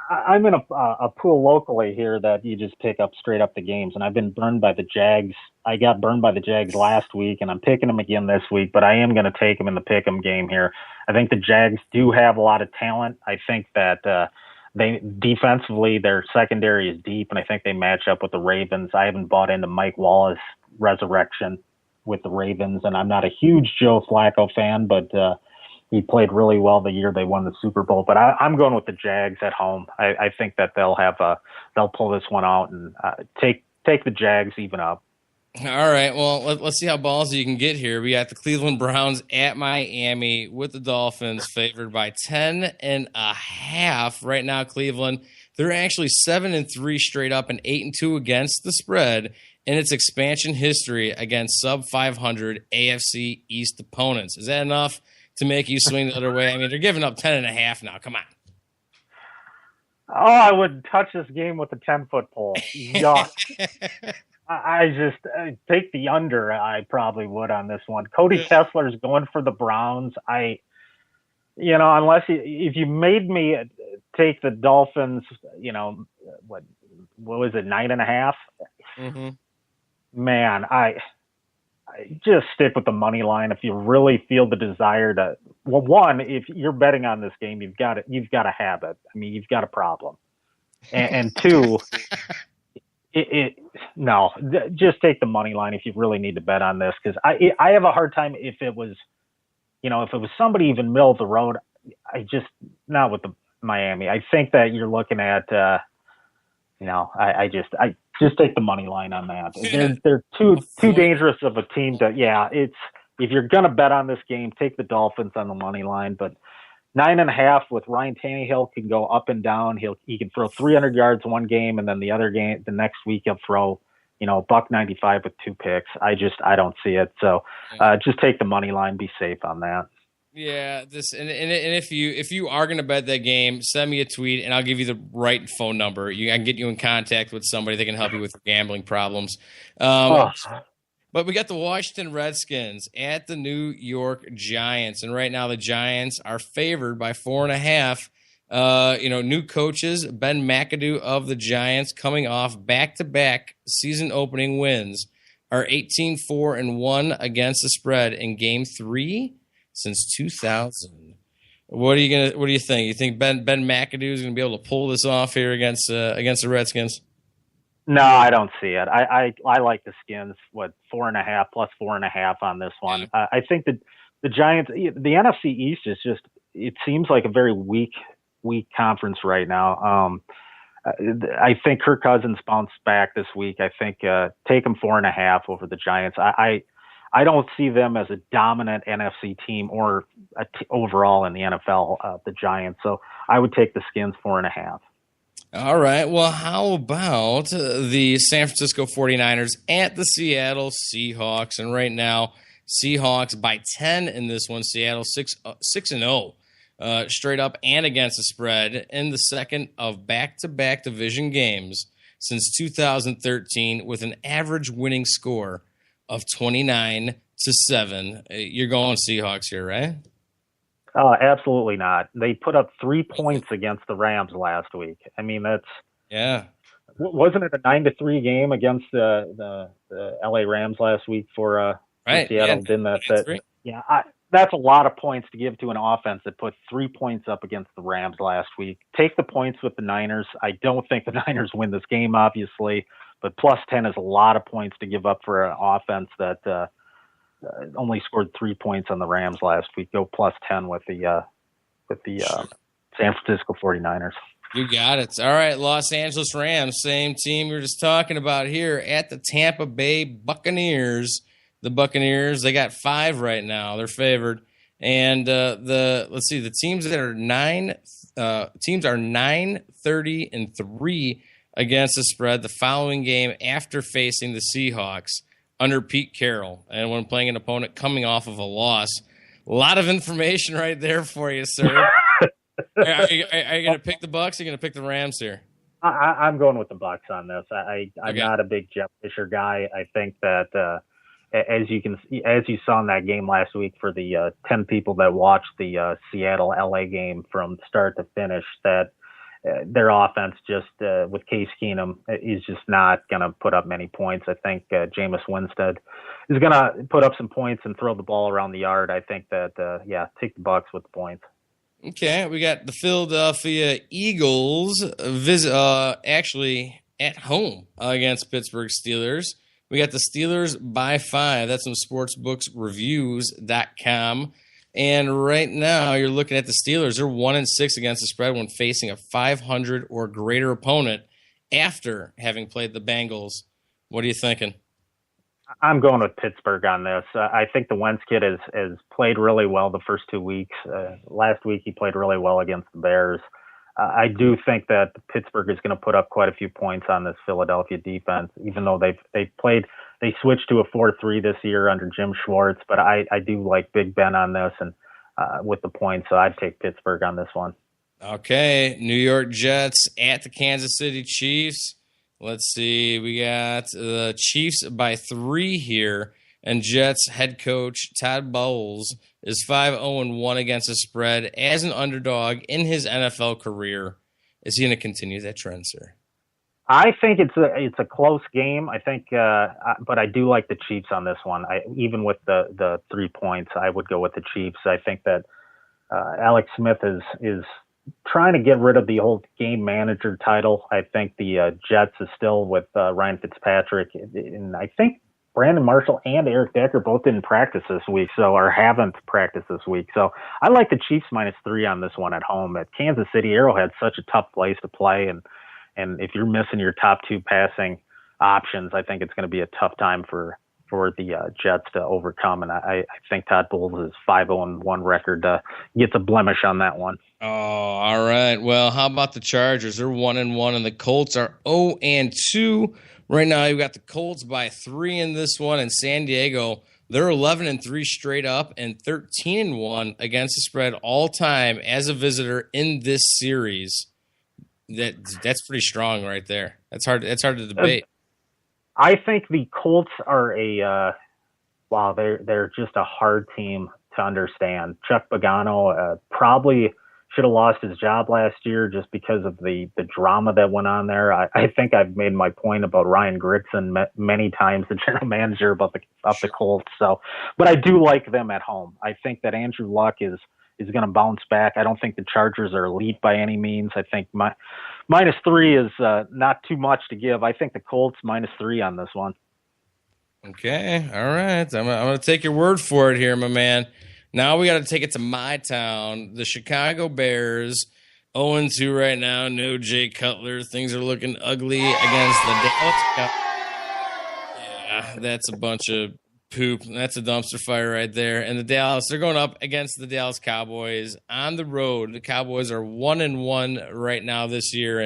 I'm in a pool locally here that you just pick up straight up the games, and I've been burned by the Jags. I got burned by the Jags last week, and I'm picking them again this week, but I am going to take them in the pick 'em game here. I think the Jags do have a lot of talent. I think that they defensively, their secondary is deep, and I think they match up with the Ravens. I haven't bought into Mike Wallace resurrection with the Ravens, and I'm not a huge Joe Flacco fan, but he played really well the year they won the Super Bowl. But I'm going with the Jags at home. I think that they'll pull this one out and take the Jags even up. All right, well, let's see how ballsy you can get here. We got the Cleveland Browns at Miami with the Dolphins favored by 10.5. Right now, Cleveland, they're actually 7-3 straight up and 8-2 against the spread in its expansion history against sub-500 AFC East opponents. Is that enough to make you swing the other way? I mean, they're giving up 10.5 now. Come on. Oh, I would touch this game with a 10-foot pole. Yuck. I just take the under. I probably would on this one. Cody Kessler's going for the Browns. Unless if you made me take the Dolphins, what was it, 9.5? Mm-hmm. Man, I just stick with the money line if you really feel the desire to. Well, one, if you're betting on this game, you've got to have it. I mean, you've got a problem, and two. No, just take the money line if you really need to bet on this, because I have a hard time if it was somebody even middle of the road. Not with the Miami. I think that you're looking at I just take the money line on that. They're too dangerous of a team to. Yeah, it's if you're gonna bet on this game, take the Dolphins on the money line, but 9.5 with Ryan Tannehill can go up and down. He can throw 300 yards one game, and then the next week he'll throw, $195 with 2 picks. I don't see it. So just take the money line. Be safe on that. Yeah, and if you are going to bet that game, send me a tweet and I'll give you the right phone number. I can get you in contact with somebody that can help you with your gambling problems. But we got the Washington Redskins at the New York Giants, and right now the Giants are favored by 4.5. New coaches, Ben McAdoo of the Giants, coming off back-to-back season-opening wins, are 18-4-1 against the spread in Game 3 since 2000. What do you think? You think Ben McAdoo is going to be able to pull this off here against the Redskins? No, I don't see it. I like the Skins. 4.5 plus 4.5 on this one. I think that the Giants, the NFC East is just. It seems like a very weak conference right now. I think Kirk Cousins bounced back this week. I think take them 4.5 over the Giants. I don't see them as a dominant NFC team or overall in the NFL. The Giants. So I would take the Skins 4.5. All right. Well, how about the San Francisco 49ers at the Seattle Seahawks? And right now, Seahawks by 10 in this one. Seattle 6-0 straight up and against the spread in the second of back-to-back division games since 2013 with an average winning score of 29-7. You're going Seahawks here, right? Absolutely not. They put up 3 points against the Rams last week. I mean, wasn't it a 9-3 game against the LA Rams last week for right. Seattle? Didn't that? Yeah, that's a lot of points to give to an offense that put 3 points up against the Rams last week. Take the points with the Niners. I don't think the Niners win this game, obviously, but plus 10 is a lot of points to give up for an offense that. Only scored 3 points on the Rams last week. Go plus 10 with the San Francisco 49ers. You got it. All right, Los Angeles Rams, same team we were just talking about here at the Tampa Bay Buccaneers. The Buccaneers, they got 5 right now. They're favored. And the teams that are 9-30-3 against the spread the following game after facing the Seahawks under Pete Carroll, and when playing an opponent coming off of a loss. A lot of information right there for you, sir. Are you going to pick the Bucs? Or are you going to pick the Rams here? I'm going with the Bucs on this. I'm not a big Jeff Fisher guy. I think that as you saw in that game last week for the 10 people that watched the Seattle LA game from start to finish, that their offense just with Case Keenum is just not going to put up many points. I think Jameis Winston is going to put up some points and throw the ball around the yard. I think that, take the Bucs with the points. Okay, we got the Philadelphia Eagles actually at home against Pittsburgh Steelers. We got the Steelers by 5. That's from sportsbooksreviews.com. And right now, you're looking at the Steelers. They're 1-6 against the spread when facing a 500 or greater opponent after having played the Bengals. What are you thinking? I'm going with Pittsburgh on this. I think the Wentz kid has played really well the first 2 weeks. Last week, he played really well against the Bears. I do think that Pittsburgh is going to put up quite a few points on this Philadelphia defense, even though they switched to a 4-3 this year under Jim Schwartz. But I do like Big Ben on this and with the points, so I'd take Pittsburgh on this one. Okay, New York Jets at the Kansas City Chiefs. Let's see, we got the Chiefs by 3 here, and Jets head coach Todd Bowles is 5-0-1 against the spread as an underdog in his NFL career. Is he going to continue that trend, sir? I think it's a close game. I think, but I do like the Chiefs on this one. Even with the 3 points, I would go with the Chiefs. I think that Alex Smith is trying to get rid of the old game manager title. I think the Jets is still with Ryan Fitzpatrick, and I think Brandon Marshall and Eric Decker both didn't practice this week, or haven't practiced this week. So I like the Chiefs -3 on this one at home. At Kansas City, Arrowhead's such a tough place to play, and if you're missing your top 2 passing options, I think it's going to be a tough time for the Jets to overcome. And I think Todd Bowles' 5-0-1 record gets a blemish on that one. Oh, all right. Well, how about the Chargers? They're 1-1, and the Colts are 0-2. Right now, you've got the Colts by 3 in this one, and San Diego, they're 11-3 straight up and 13-1 against the spread all time as a visitor in this series. That's pretty strong right there. That's hard to debate. I think the Colts are they're just a hard team to understand. Chuck Pagano probably should have lost his job last year just because of the drama that went on there. I think I've made my point about Ryan Grigson many times, the general manager of the Colts. So, but I do like them at home. I think that Andrew Luck is going to bounce back. I don't think the Chargers are elite by any means. I think -3 is not too much to give. I think the Colts -3 on this one. Okay, all right. I'm going to take your word for it here, my man. Now we got to take it to my town, the Chicago Bears, 0-2 right now. No Jay Cutler. Things are looking ugly against the Dallas Cowboys. Yeah, that's a bunch of poop. That's a dumpster fire right there. And they're going up against the Dallas Cowboys on the road. The Cowboys are 1-1 right now this year.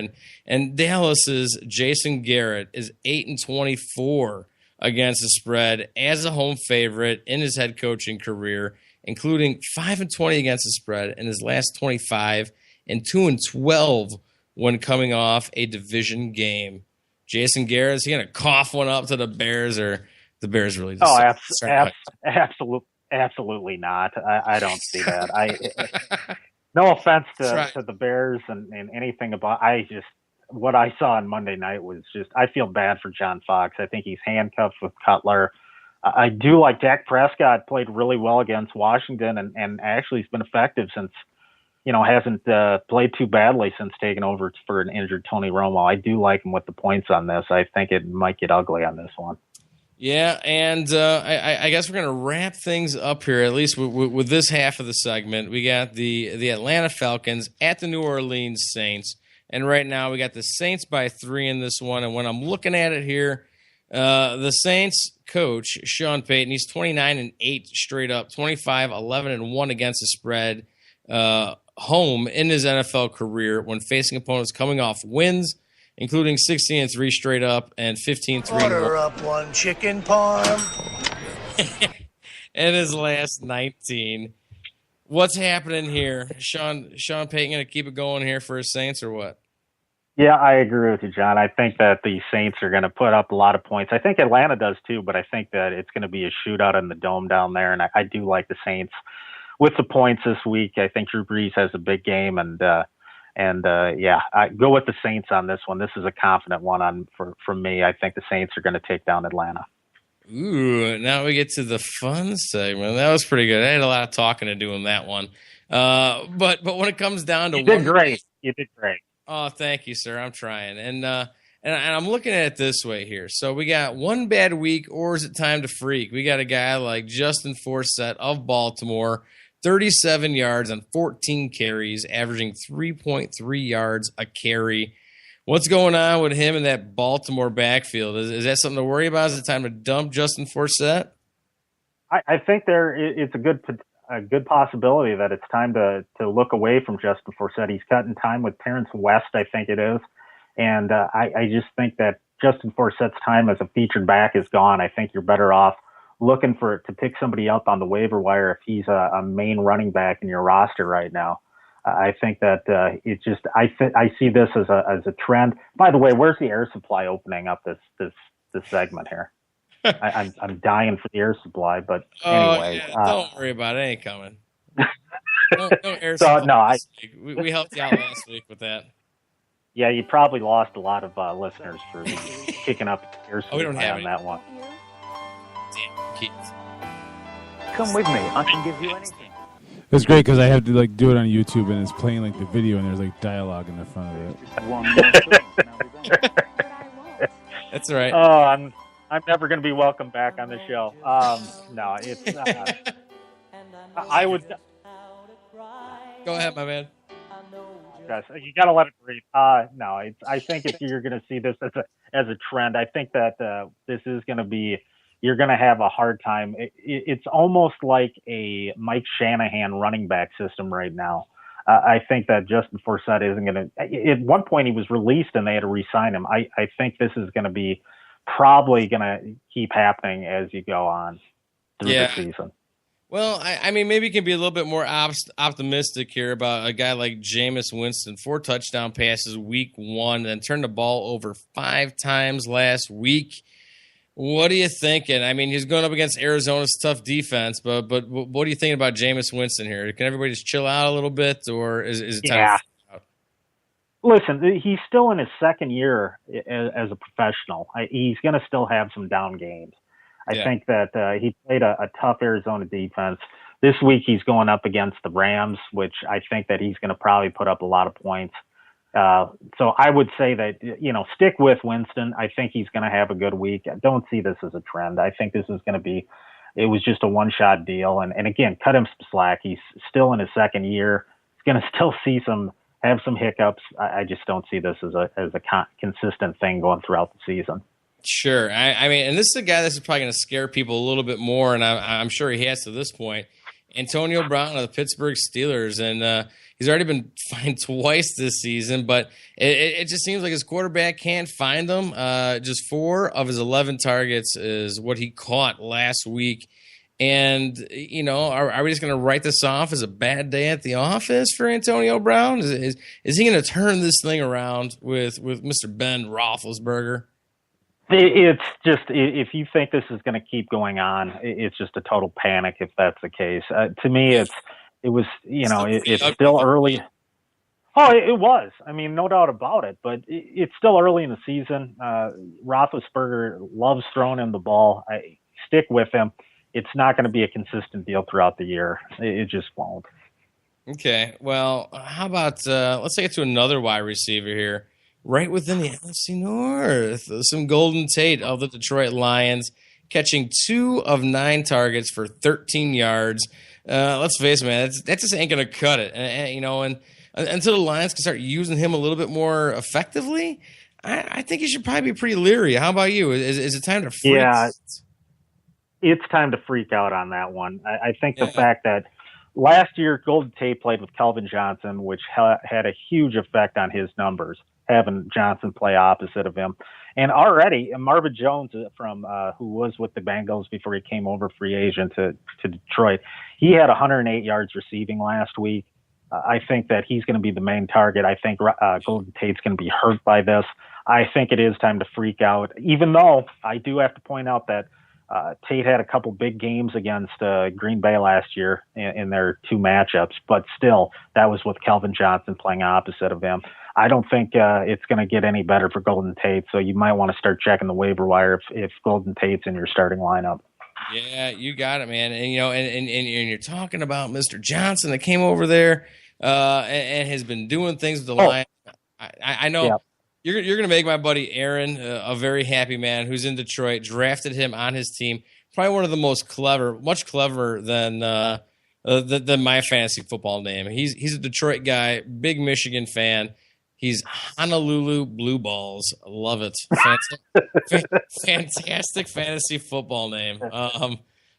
And Dallas's Jason Garrett is 8-24 against the spread as a home favorite in his head coaching career, including 5-20 against the spread in his last 25 and 2-12 when coming off a division game. Jason Garrett, is he going to cough one up to the Bears, or the Bears really just absolutely not. I don't see that. No offense to the Bears and anything about. What I saw on Monday night was just. I feel bad for John Fox. I think he's handcuffed with Cutler. I do like Dak Prescott played really well against Washington and actually has been effective since, hasn't played too badly since taking over for an injured Tony Romo. I do like him with the points on this. I think it might get ugly on this one. Yeah, and I guess we're going to wrap things up here, at least with this half of the segment. We got the Atlanta Falcons at the New Orleans Saints, and right now we got the Saints by 3 in this one. And when I'm looking at it here, the Saints coach, Sean Payton, he's 29-8 straight up, 25-11-1 against the spread home in his NFL career when facing opponents coming off wins, including 16-3 straight up and 15-3. Order up one chicken parm. And his last 19. What's happening here? Sean Payton going to keep it going here for his Saints or what? Yeah, I agree with you, John. I think that the Saints are going to put up a lot of points. I think Atlanta does too, but I think that it's going to be a shootout in the Dome down there, and I do like the Saints with the points this week. I think Drew Brees has a big game, and And I go with the Saints on this one. This is a confident one from me. I think the Saints are going to take down Atlanta. Ooh, now we get to the fun segment. That was pretty good. I had a lot of talking to do in that one. But when it comes down to You did great. You did great. Oh, thank you, sir. I'm trying. And I'm looking at it this way here. So we got one bad week, or is it time to freak? We got a guy like Justin Forsett of Baltimore, 37 yards on 14 carries, averaging 3.3 yards a carry. What's going on with him in that Baltimore backfield? Is that something to worry about? Is it time to dump Justin Forsett? I think it's a good possibility that it's time to look away from Justin Forsett. He's cutting time with Terrence West, I think it is. And I just think that Justin Forsett's time as a featured back is gone. I think you're better off looking to pick somebody up on the waiver wire if he's a main running back in your roster right now. I think that I see this as a trend. By the way, where's the air supply opening up this segment here? I'm dying for the air supply, but anyway. Yeah, don't worry about it. It ain't coming. Don't air supply. We helped you out last week with that. Yeah, you probably lost a lot of listeners for kicking up air supply we don't have on that one. Damn, Keith. Come with me. I can give you anything. It's great because I have to do it on YouTube and it's playing the video and there's dialogue in the front of it. That's right. Oh, I'm never going to be welcome back on the show. No, it's I would go ahead, my man. Yes, you got to let it breathe. No, I think if you're going to see this as a trend, I think that this is going to be. You're going to have a hard time. It's almost like a Mike Shanahan running back system right now. I think that Justin Forsett isn't going to. At one point, he was released and they had to re-sign him. I think this is going to be probably going to keep happening as you go on through the season. Well, I mean, maybe you can be a little bit more optimistic here about a guy like Jameis Winston. 4 touchdown passes week 1, then turned the ball over 5 times last week. What are you thinking? I mean, he's going up against Arizona's tough defense, but what are you thinking about Jameis Winston here? Can everybody just chill out a little bit, or is it time to chill out? Listen, he's still in his second year as a professional. He's going to still have some down games. I think that he played a tough Arizona defense. This week he's going up against the Rams, which I think that he's going to probably put up a lot of points. So I would say that, stick with Winston. I think he's going to have a good week. I don't see this as a trend. I think this is going to be, it was just a one-shot deal. And again, cut him some slack. He's still in his second year. He's going to still have some hiccups. I just don't see this as a consistent thing going throughout the season. Sure. I mean, and this is a guy that's probably going to scare people a little bit more, and I'm sure he has to this point. Antonio Brown of the Pittsburgh Steelers, and he's already been fined twice this season, but it just seems like his quarterback can't find them. Just 4 of his 11 targets is what he caught last week. And, are we just going to write this off as a bad day at the office for Antonio Brown? Is he going to turn this thing around with Mr. Ben Roethlisberger? It's just, if you think this is going to keep going on, it's just a total panic if that's the case. To me, it's still early. Oh, it was. I mean, no doubt about it, but it's still early in the season. Roethlisberger loves throwing him the ball. Stick with him. It's not going to be a consistent deal throughout the year. It just won't. Okay. Well, how about let's take it to another wide receiver here. Right within the NFC North, some Golden Tate of the Detroit Lions, catching 2 of 9 targets for 13 yards. Let's face it, man, that just ain't going to cut it. And until the Lions can start using him a little bit more effectively, I think you should probably be pretty leery. How about you? Is it time to freak? Yeah, it's time to freak out on that one. I think the fact that last year Golden Tate played with Calvin Johnson, which had a huge effect on his numbers, having Johnson play opposite of him. And already Marvin Jones from who was with the Bengals before he came over free agent to Detroit, he had 108 yards receiving last week. I think that he's going to be the main target. I think Golden Tate's going to be hurt by this. I think it is time to freak out, even though I do have to point out that Tate had a couple big games against Green Bay last year in their 2 matchups, but still, that was with Kelvin Johnson playing opposite of him. I don't think it's going to get any better for Golden Tate, so you might want to start checking the waiver wire if Golden Tate's in your starting lineup. Yeah, you got it, man. And and you're talking about Mr. Johnson that came over there and has been doing things with the Lions. I know. Yeah. You're going to make my buddy Aaron a very happy man who's in Detroit, drafted him on his team. Probably one of the most clever, much cleverer than my fantasy football name. He's a Detroit guy, big Michigan fan. He's Honolulu Blue Balls. Love it. Fantastic fantasy football name.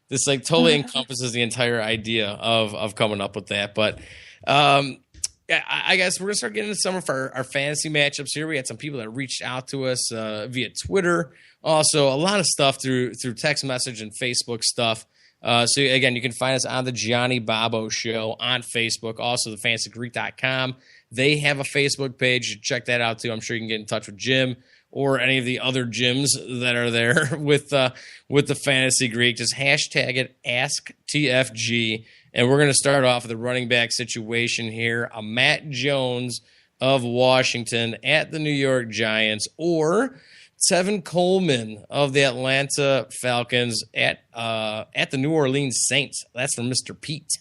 This like totally encompasses the entire idea of coming up with that. But yeah, I guess we're going to start getting into some of our fantasy matchups here. We had some people that reached out to us via Twitter. Also, a lot of stuff through text message and Facebook stuff. So, again, you can find us on the Johnnie Bobbo Show on Facebook. Also, the FantasyGreek.com. They have a Facebook page. Check that out, too. I'm sure you can get in touch with Jim or any of the other Jims that are there with the Fantasy Greek. Just hashtag it AskTFG. And we're going to start off with the running back situation here. A Matt Jones of Washington at the New York Giants, or Tevin Coleman of the Atlanta Falcons at the New Orleans Saints. That's from Mr. Pete.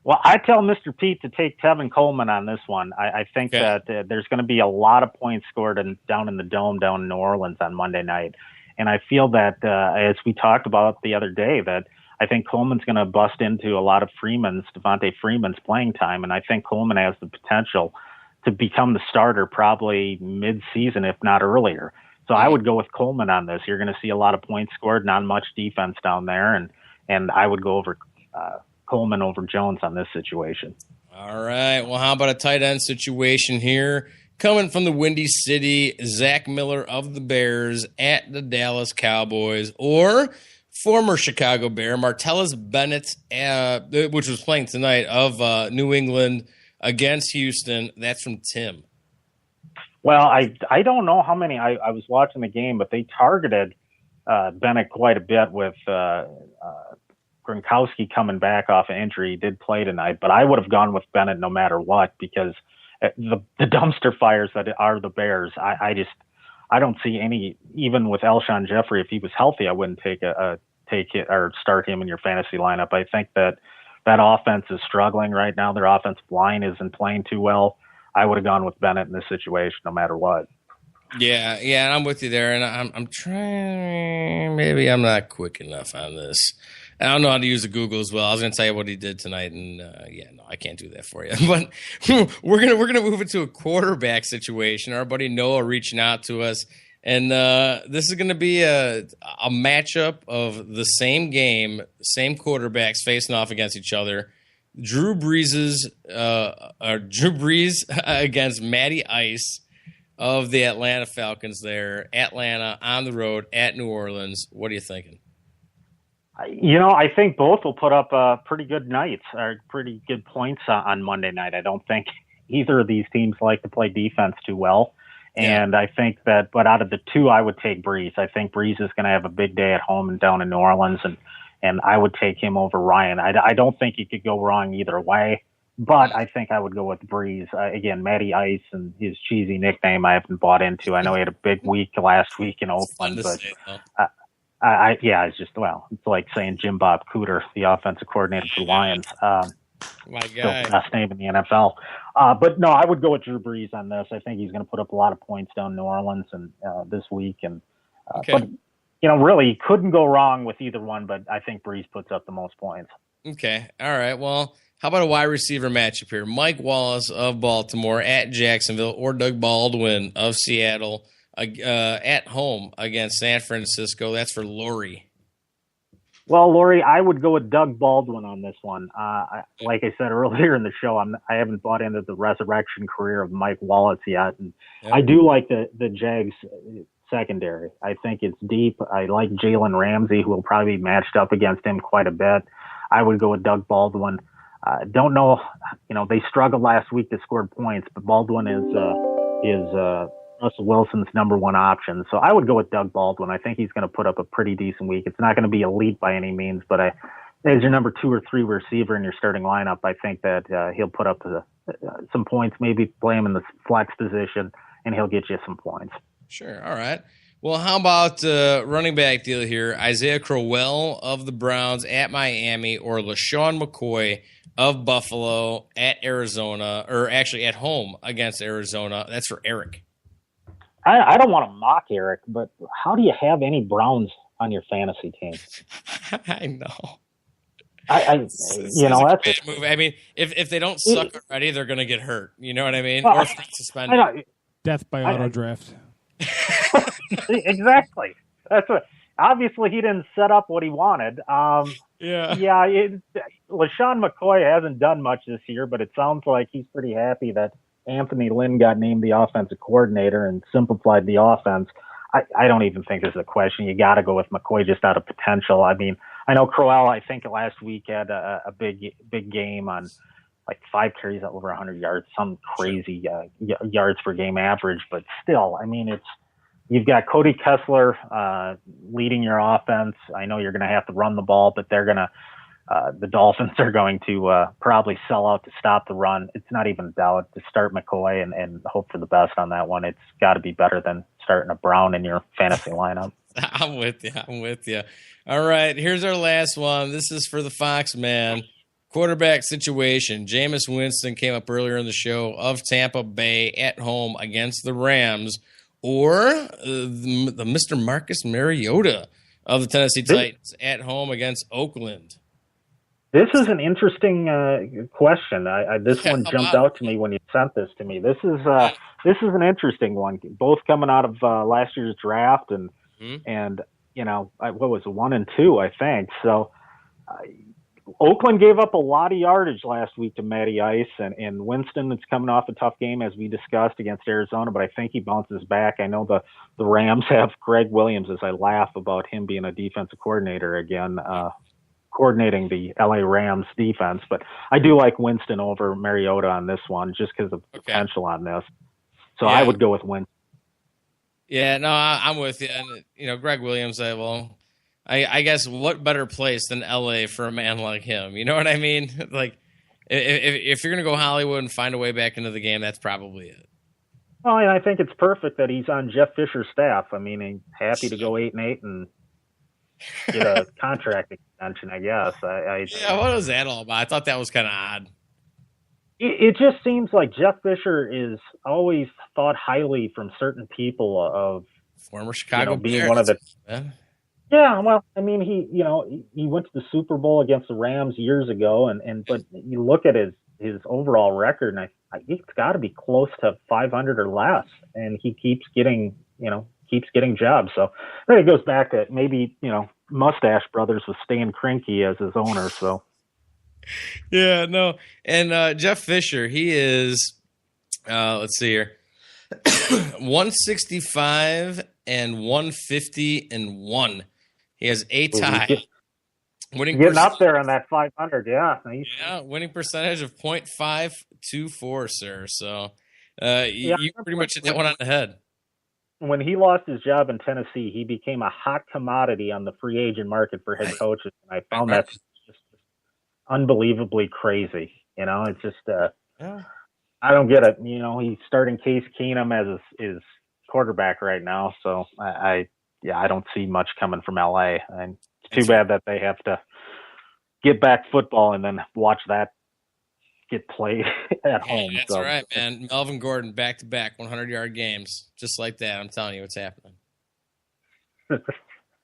Well, I tell Mr. Pete to take Tevin Coleman on this one. I think that there's going to be a lot of points scored down in the Dome down in New Orleans on Monday night. And I feel that, as we talked about the other day, that I think Coleman's going to bust into a lot of Devontae Freeman's playing time, and I think Coleman has the potential to become the starter probably mid-season, if not earlier. So I would go with Coleman on this. You're going to see a lot of points scored, not much defense down there, and I would go over Coleman over Jones on this situation. All right. Well, how about a tight end situation here? Coming from the Windy City, Zach Miller of the Bears at the Dallas Cowboys, or former Chicago Bear, Martellus Bennett, which was playing tonight, of New England against Houston. That's from Tim. Well, I don't know how many. I was watching the game, but they targeted Bennett quite a bit with Gronkowski coming back off an injury. He did play tonight, but I would have gone with Bennett no matter what, because the dumpster fires that are the Bears, I don't see any. Even with Alshon Jeffrey, if he was healthy, I wouldn't take it or start him in your fantasy lineup. I think that offense is struggling right now. Their offensive line isn't playing too well. I would have gone with Bennett in this situation no matter what. Yeah, and I'm with you there. And I'm trying. Maybe I'm not quick enough on this. I don't know how to use the Google as well. I was going to tell you what he did tonight, and no, I can't do that for you. But we're gonna move into a quarterback situation. Our buddy Noah reaching out to us, and this is going to be a matchup of the same game, same quarterbacks facing off against each other. Drew Brees against Matty Ice of the Atlanta Falcons. There, Atlanta on the road at New Orleans. What are you thinking? I think both will put up pretty good nights or pretty good points on Monday night. I don't think either of these teams like to play defense too well. And I think that, but out of the two, I would take Brees. I think Brees is going to have a big day at home and down in New Orleans, and I would take him over Ryan. I don't think you could go wrong either way, but I think I would go with Brees. Again, Matty Ice and his cheesy nickname I haven't bought into. I know he had a big week last week in Oakland, but it's just, it's like saying Jim Bob Cooter, the offensive coordinator for the Lions. My guy. The best name in the NFL. But no, I would go with Drew Brees on this. I think he's going to put up a lot of points down in New Orleans and this week. And but really couldn't go wrong with either one. But I think Brees puts up the most points. Okay, all right. Well, how about a wide receiver matchup here? Mike Wallace of Baltimore at Jacksonville, or Doug Baldwin of Seattle at home against San Francisco. That's for Lori. Well, Lori, I would go with Doug Baldwin on this one. Like I said earlier in the show, I haven't bought into the resurrection career of Mike Wallace yet. And I do like the Jags secondary. I think it's deep. I like Jalen Ramsey, who will probably be matched up against him quite a bit. I would go with Doug Baldwin. Don't know, they struggled last week to score points, but Baldwin is Russell Wilson's number one option. So I would go with Doug Baldwin. I think he's going to put up a pretty decent week. It's not going to be elite by any means, but as your number 2 or 3 receiver in your starting lineup, I think that he'll put up some points, maybe play him in the flex position, and he'll get you some points. Sure. All right. Well, how about running back deal here? Isaiah Crowell of the Browns at Miami, or LaShawn McCoy of Buffalo at Arizona, or actually at home against Arizona. That's for Eric. I don't want to mock Eric, but how do you have any Browns on your fantasy team? I know. That's a move. I mean, if they don't suck already, they're going to get hurt. You know what I mean? Or if they're suspended. Death by auto draft. Exactly. That's what. Obviously, he didn't set up what he wanted. LaShawn McCoy hasn't done much this year, but it sounds like he's pretty happy that Anthony Lynn got named the offensive coordinator and simplified the offense. I don't even think there's a question. You got to go with McCoy just out of potential. I mean, I know Crowell, I think last week had a big game on like 5 carries over 100 yards, some crazy yards per game average, but still, I mean, you've got Cody Kessler leading your offense. I know you're going to have to run the ball, but the Dolphins are going to probably sell out to stop the run. It's not even a doubt to start McCoy and hope for the best on that one. It's got to be better than starting a Brown in your fantasy lineup. I'm with you. All right, here's our last one. This is for the Fox man. Quarterback situation. Jameis Winston came up earlier in the show of Tampa Bay at home against the Rams, or the Mr. Marcus Mariota of the Tennessee Titans at home against Oakland. This is an interesting question. This one jumped out to me when you sent this to me. This is an interesting one. Both coming out of last year's draft, and what was it, 1 and 2, I think. So Oakland gave up a lot of yardage last week to Matty Ice, and Winston is coming off a tough game, as we discussed, against Arizona, but I think he bounces back. I know the Rams have Greg Williams, as I laugh about him being a defensive coordinator again, coordinating the LA Rams defense, but I do like Winston over Mariota on this one just because of the potential on this. So I would go with Winston. Yeah, no, I'm with you. And, Greg Williams, I guess what better place than LA for a man like him? You know what I mean? Like, if you're going to go Hollywood and find a way back into the game, that's probably it. Well, and I think it's perfect that he's on Jeff Fisher's staff. I mean, he's happy to go 8-8 and get a contract extension, I guess. What was that all about? I thought that was kind of odd. It just seems like Jeff Fisher is always thought highly from certain people of former Chicago being Bears. One of the. Yeah, well, I mean, he went to the Super Bowl against the Rams years ago, but you look at his overall record, and it's got to be close to 500 or less, and he keeps getting jobs. So then it goes back to maybe Mustache Brothers with Stan Kroenke as his owner. So yeah, no, and Jeff Fisher, he is let's see here, 165 and 150-1. He has a tie. Getting up there on that 500, yeah. Yeah, winning percentage of .524, sir. So you pretty much hit that one on the head. When he lost his job in Tennessee, he became a hot commodity on the free agent market for head coaches. And I found that just unbelievably crazy. It's just, I don't get it. He's starting Case Keenum as his quarterback right now. So I don't see much coming from LA. And it's too bad that they have to get back football and then watch that get played at home. That's right, man. Melvin Gordon back-to-back 100-yard games. Just like that. I'm telling you what's happening.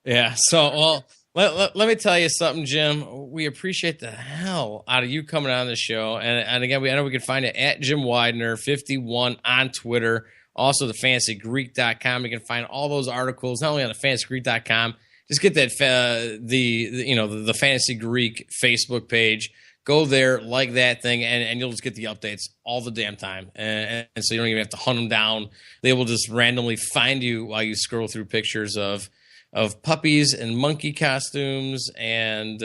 Yeah. So, well, let me tell you something, Jim. We appreciate the hell out of you coming on the show. And again, I know we can find it at Jim Weidner 51 on Twitter. Also, the FantasyGreek.com. You can find all those articles, not only on the FantasyGreek.com. Just get that the Fantasy Greek Facebook page. Go there, like that thing, and you'll just get the updates all the damn time. And so you don't even have to hunt them down. They will just randomly find you while you scroll through pictures of puppies and monkey costumes and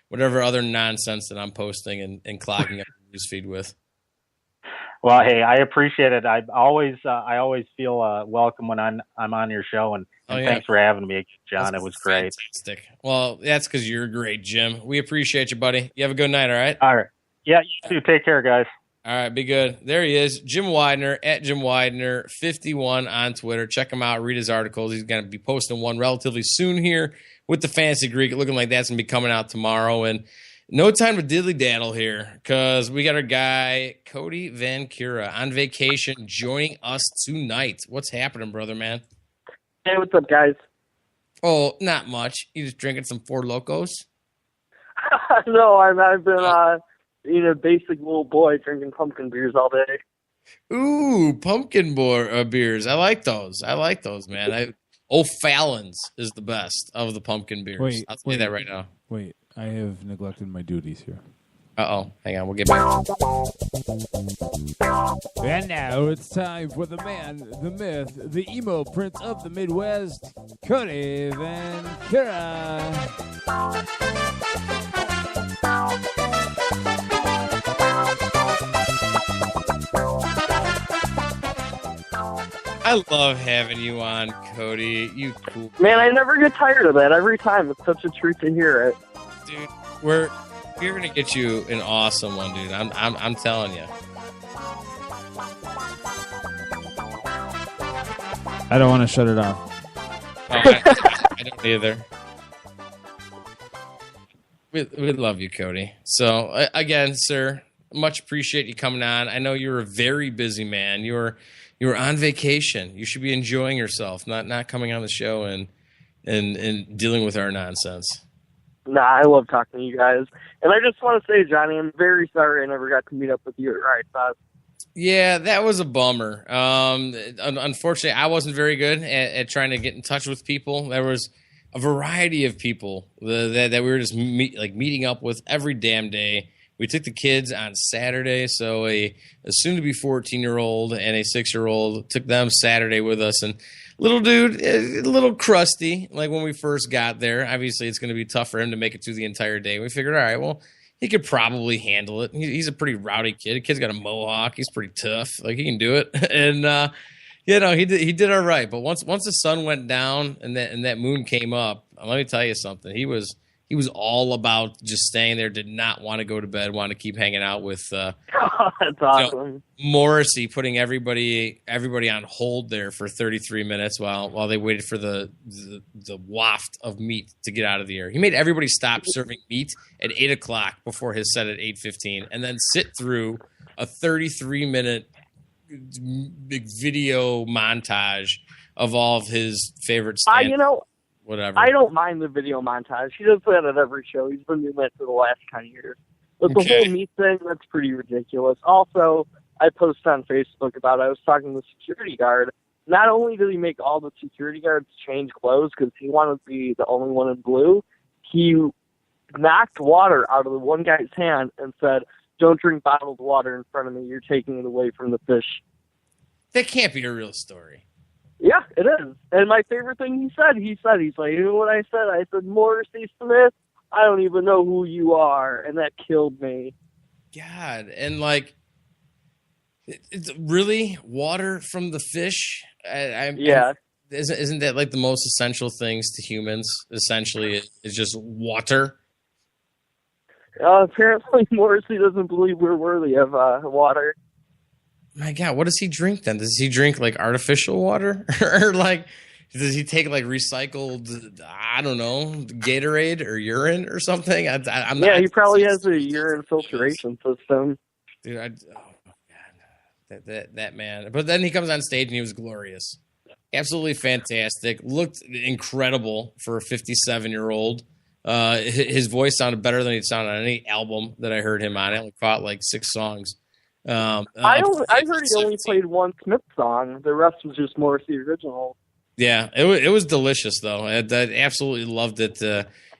whatever other nonsense that I'm posting and clogging up the newsfeed with. Well, hey, I appreciate it. I always feel welcome when I'm on your show, and thanks for having me, John. It was great. Fantastic. Well, that's because you're great, Jim. We appreciate you, buddy. You have a good night, all right? All right. Yeah, you too. Take care, guys. All right, be good. There he is, Jim Weidner, at Jim Weidner 51 on Twitter. Check him out. Read his articles. He's going to be posting one relatively soon here with the Fantasy Greek. Looking like that's going to be coming out tomorrow. And no time to diddly-daddle here because we got our guy, Cody VanCura, on vacation joining us tonight. What's happening, brother, man? Hey, what's up, guys? Oh, not much. You just drinking some Four Locos? No, I've been basic little boy drinking pumpkin beers all day. Ooh, pumpkin beers. I like those. Man. O'Fallon's is the best of the pumpkin beers. I'll tell you that right now. Wait, I have neglected my duties here. Uh-oh. Hang on, we'll get back. And now it's time for the man, the myth, the emo prince of the Midwest, Cody VanCura. I love having you on, Cody. You cool. Man, I never get tired of that every time. It's such a treat to hear it. Dude, we're gonna get you an awesome one, dude. I'm telling you. I don't want to shut it off. Oh, I don't either. We love you, Cody. So again, sir, much appreciate you coming on. I know you're a very busy man. You're on vacation. You should be enjoying yourself, not coming on the show and dealing with our nonsense. Nah, I love talking to you guys. And I just want to say, Johnny, I'm very sorry I never got to meet up with you at Riot Fest. Yeah, that was a bummer. Unfortunately, I wasn't very good at trying to get in touch with people. There was a variety of people that we were just meeting up with every damn day. We took the kids on Saturday, so a soon-to-be 14-year-old and a 6-year-old took them Saturday with us. And little dude, a little crusty, like when we first got there. Obviously, it's going to be tough for him to make it through the entire day. We figured, all right, well, he could probably handle it. He's a pretty rowdy kid. The kid's got a mohawk. He's pretty tough. Like, he can do it. And, he did all right. But once the sun went down and that moon came up, let me tell you something. He was all about just staying there, did not want to go to bed, wanted to keep hanging out with that's awesome. Morrissey, putting everybody on hold there for 33 minutes while they waited for the waft of meat to get out of the air. He made everybody stop serving meat at 8 o'clock before his set at 8:15 and then sit through a 33-minute big video montage of all of his favorite stand-up. Whatever. I don't mind the video montage. He does that at every show. He's been doing that for the last 10 years. But the whole meat thing, that's pretty ridiculous. Also, I posted on Facebook about it. I was talking to the security guard. Not only did he make all the security guards change clothes because he wanted to be the only one in blue, he knocked water out of the one guy's hand and said, "Don't drink bottled water in front of me. You're taking it away from the fish." That can't be a real story. Yeah, it is. And my favorite thing he's like, you know what I said? I said, "Morrissey Smith, I don't even know who you are." And that killed me. God. And it's really water from the fish? Yeah. Isn't that like the most essential things to humans? Essentially, it's just water. Apparently, Morrissey doesn't believe we're worthy of water. My God, what does he drink then? Does he drink like artificial water? Or does he take like recycled, I don't know, Gatorade or urine or something? He probably has a urine filtration system. Dude, oh my God. That man. But then he comes on stage and he was glorious. Absolutely fantastic. Looked incredible for a 57-year-old. His voice sounded better than he'd sounded on any album that I heard him on. I only caught like 6 songs. I heard he only played one Smith song. The rest was just Morrissey original. Yeah, it was delicious though. I absolutely loved it.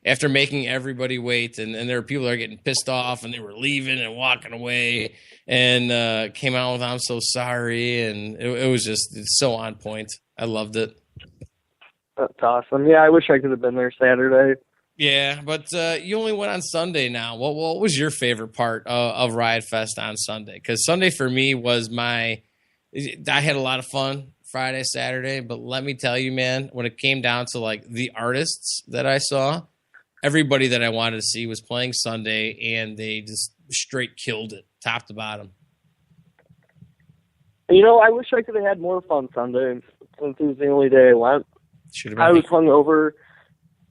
After making everybody wait, and there were people that are getting pissed off, and they were leaving and walking away, and came out with "I'm so sorry," and it was it's so on point. I loved it. That's awesome. Yeah, I wish I could have been there Saturday. Yeah, but you only went on Sunday now. What was your favorite part of Riot Fest on Sunday? Because Sunday for me was I had a lot of fun Friday, Saturday, but let me tell you, man, when it came down to like the artists that I saw, everybody that I wanted to see was playing Sunday, and they just straight killed it, top to bottom. I wish I could have had more fun Sunday since it was the only day I went. I was hungover.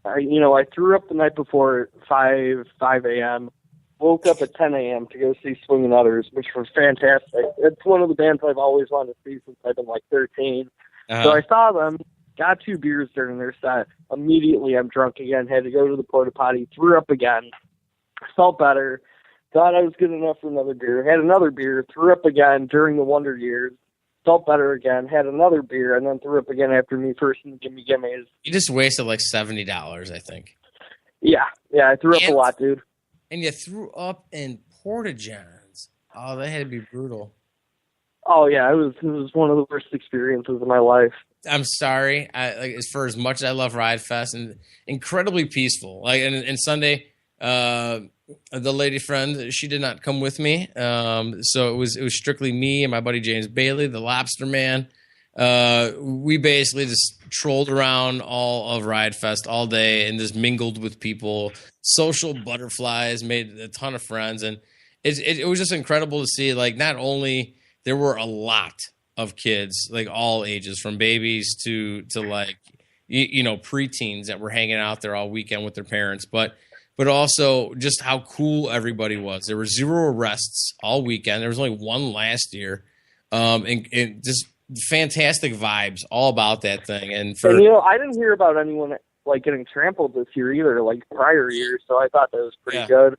I threw up the night before at 5 a.m., woke up at 10 a.m. to go see Swingin' Utters, which was fantastic. It's one of the bands I've always wanted to see since I've been like 13. So I saw them, got 2 beers during their set. Immediately I'm drunk again, had to go to the porta potty, threw up again, felt better, thought I was good enough for another beer, had another beer, threw up again during the Wonder Years, felt better again, had another beer, and then threw up again after Me First and Gimme Gimmes. You just wasted like $70, I think. Yeah, I threw up a lot, dude. And you threw up in Porta-Johns. Oh, that had to be brutal. Oh, yeah, it was one of the worst experiences of my life. I'm sorry. For as much as I love Riot Fest, and incredibly peaceful. And Sunday, the lady friend, she did not come with me. So it was strictly me and my buddy James Bailey, the Lobster Man. We basically just trolled around all of Riot Fest all day and just mingled with people, social butterflies, made a ton of friends. And it was just incredible to see, like, not only there were a lot of kids, like all ages, from babies to like, preteens that were hanging out there all weekend with their parents, but also just how cool everybody was. There were 0 arrests all weekend. There was only 1 last year. And just fantastic vibes all about that thing. And I didn't hear about anyone like getting trampled this year either, like prior years. So I thought that was pretty good.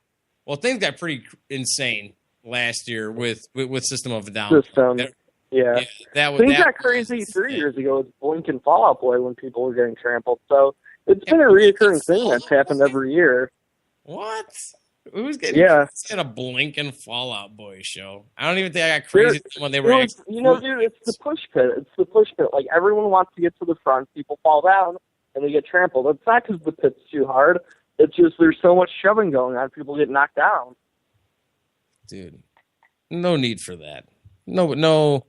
Well, things got pretty insane last year with System of a Down. Yeah. Things got crazy 3 years ago with Blink and Fall Out Boy when people were getting trampled. So it's been a reoccurring thing that's happened every year. What? Who's getting at a Blink and Fall Out Boy show? I don't even think I got crazy when they were. Dude, it's the push pit. It's the push pit. Like, everyone wants to get to the front. People fall down and they get trampled. It's not because the pit's too hard. It's just there's so much shoving going on. People get knocked down. Dude, no need for that. No, none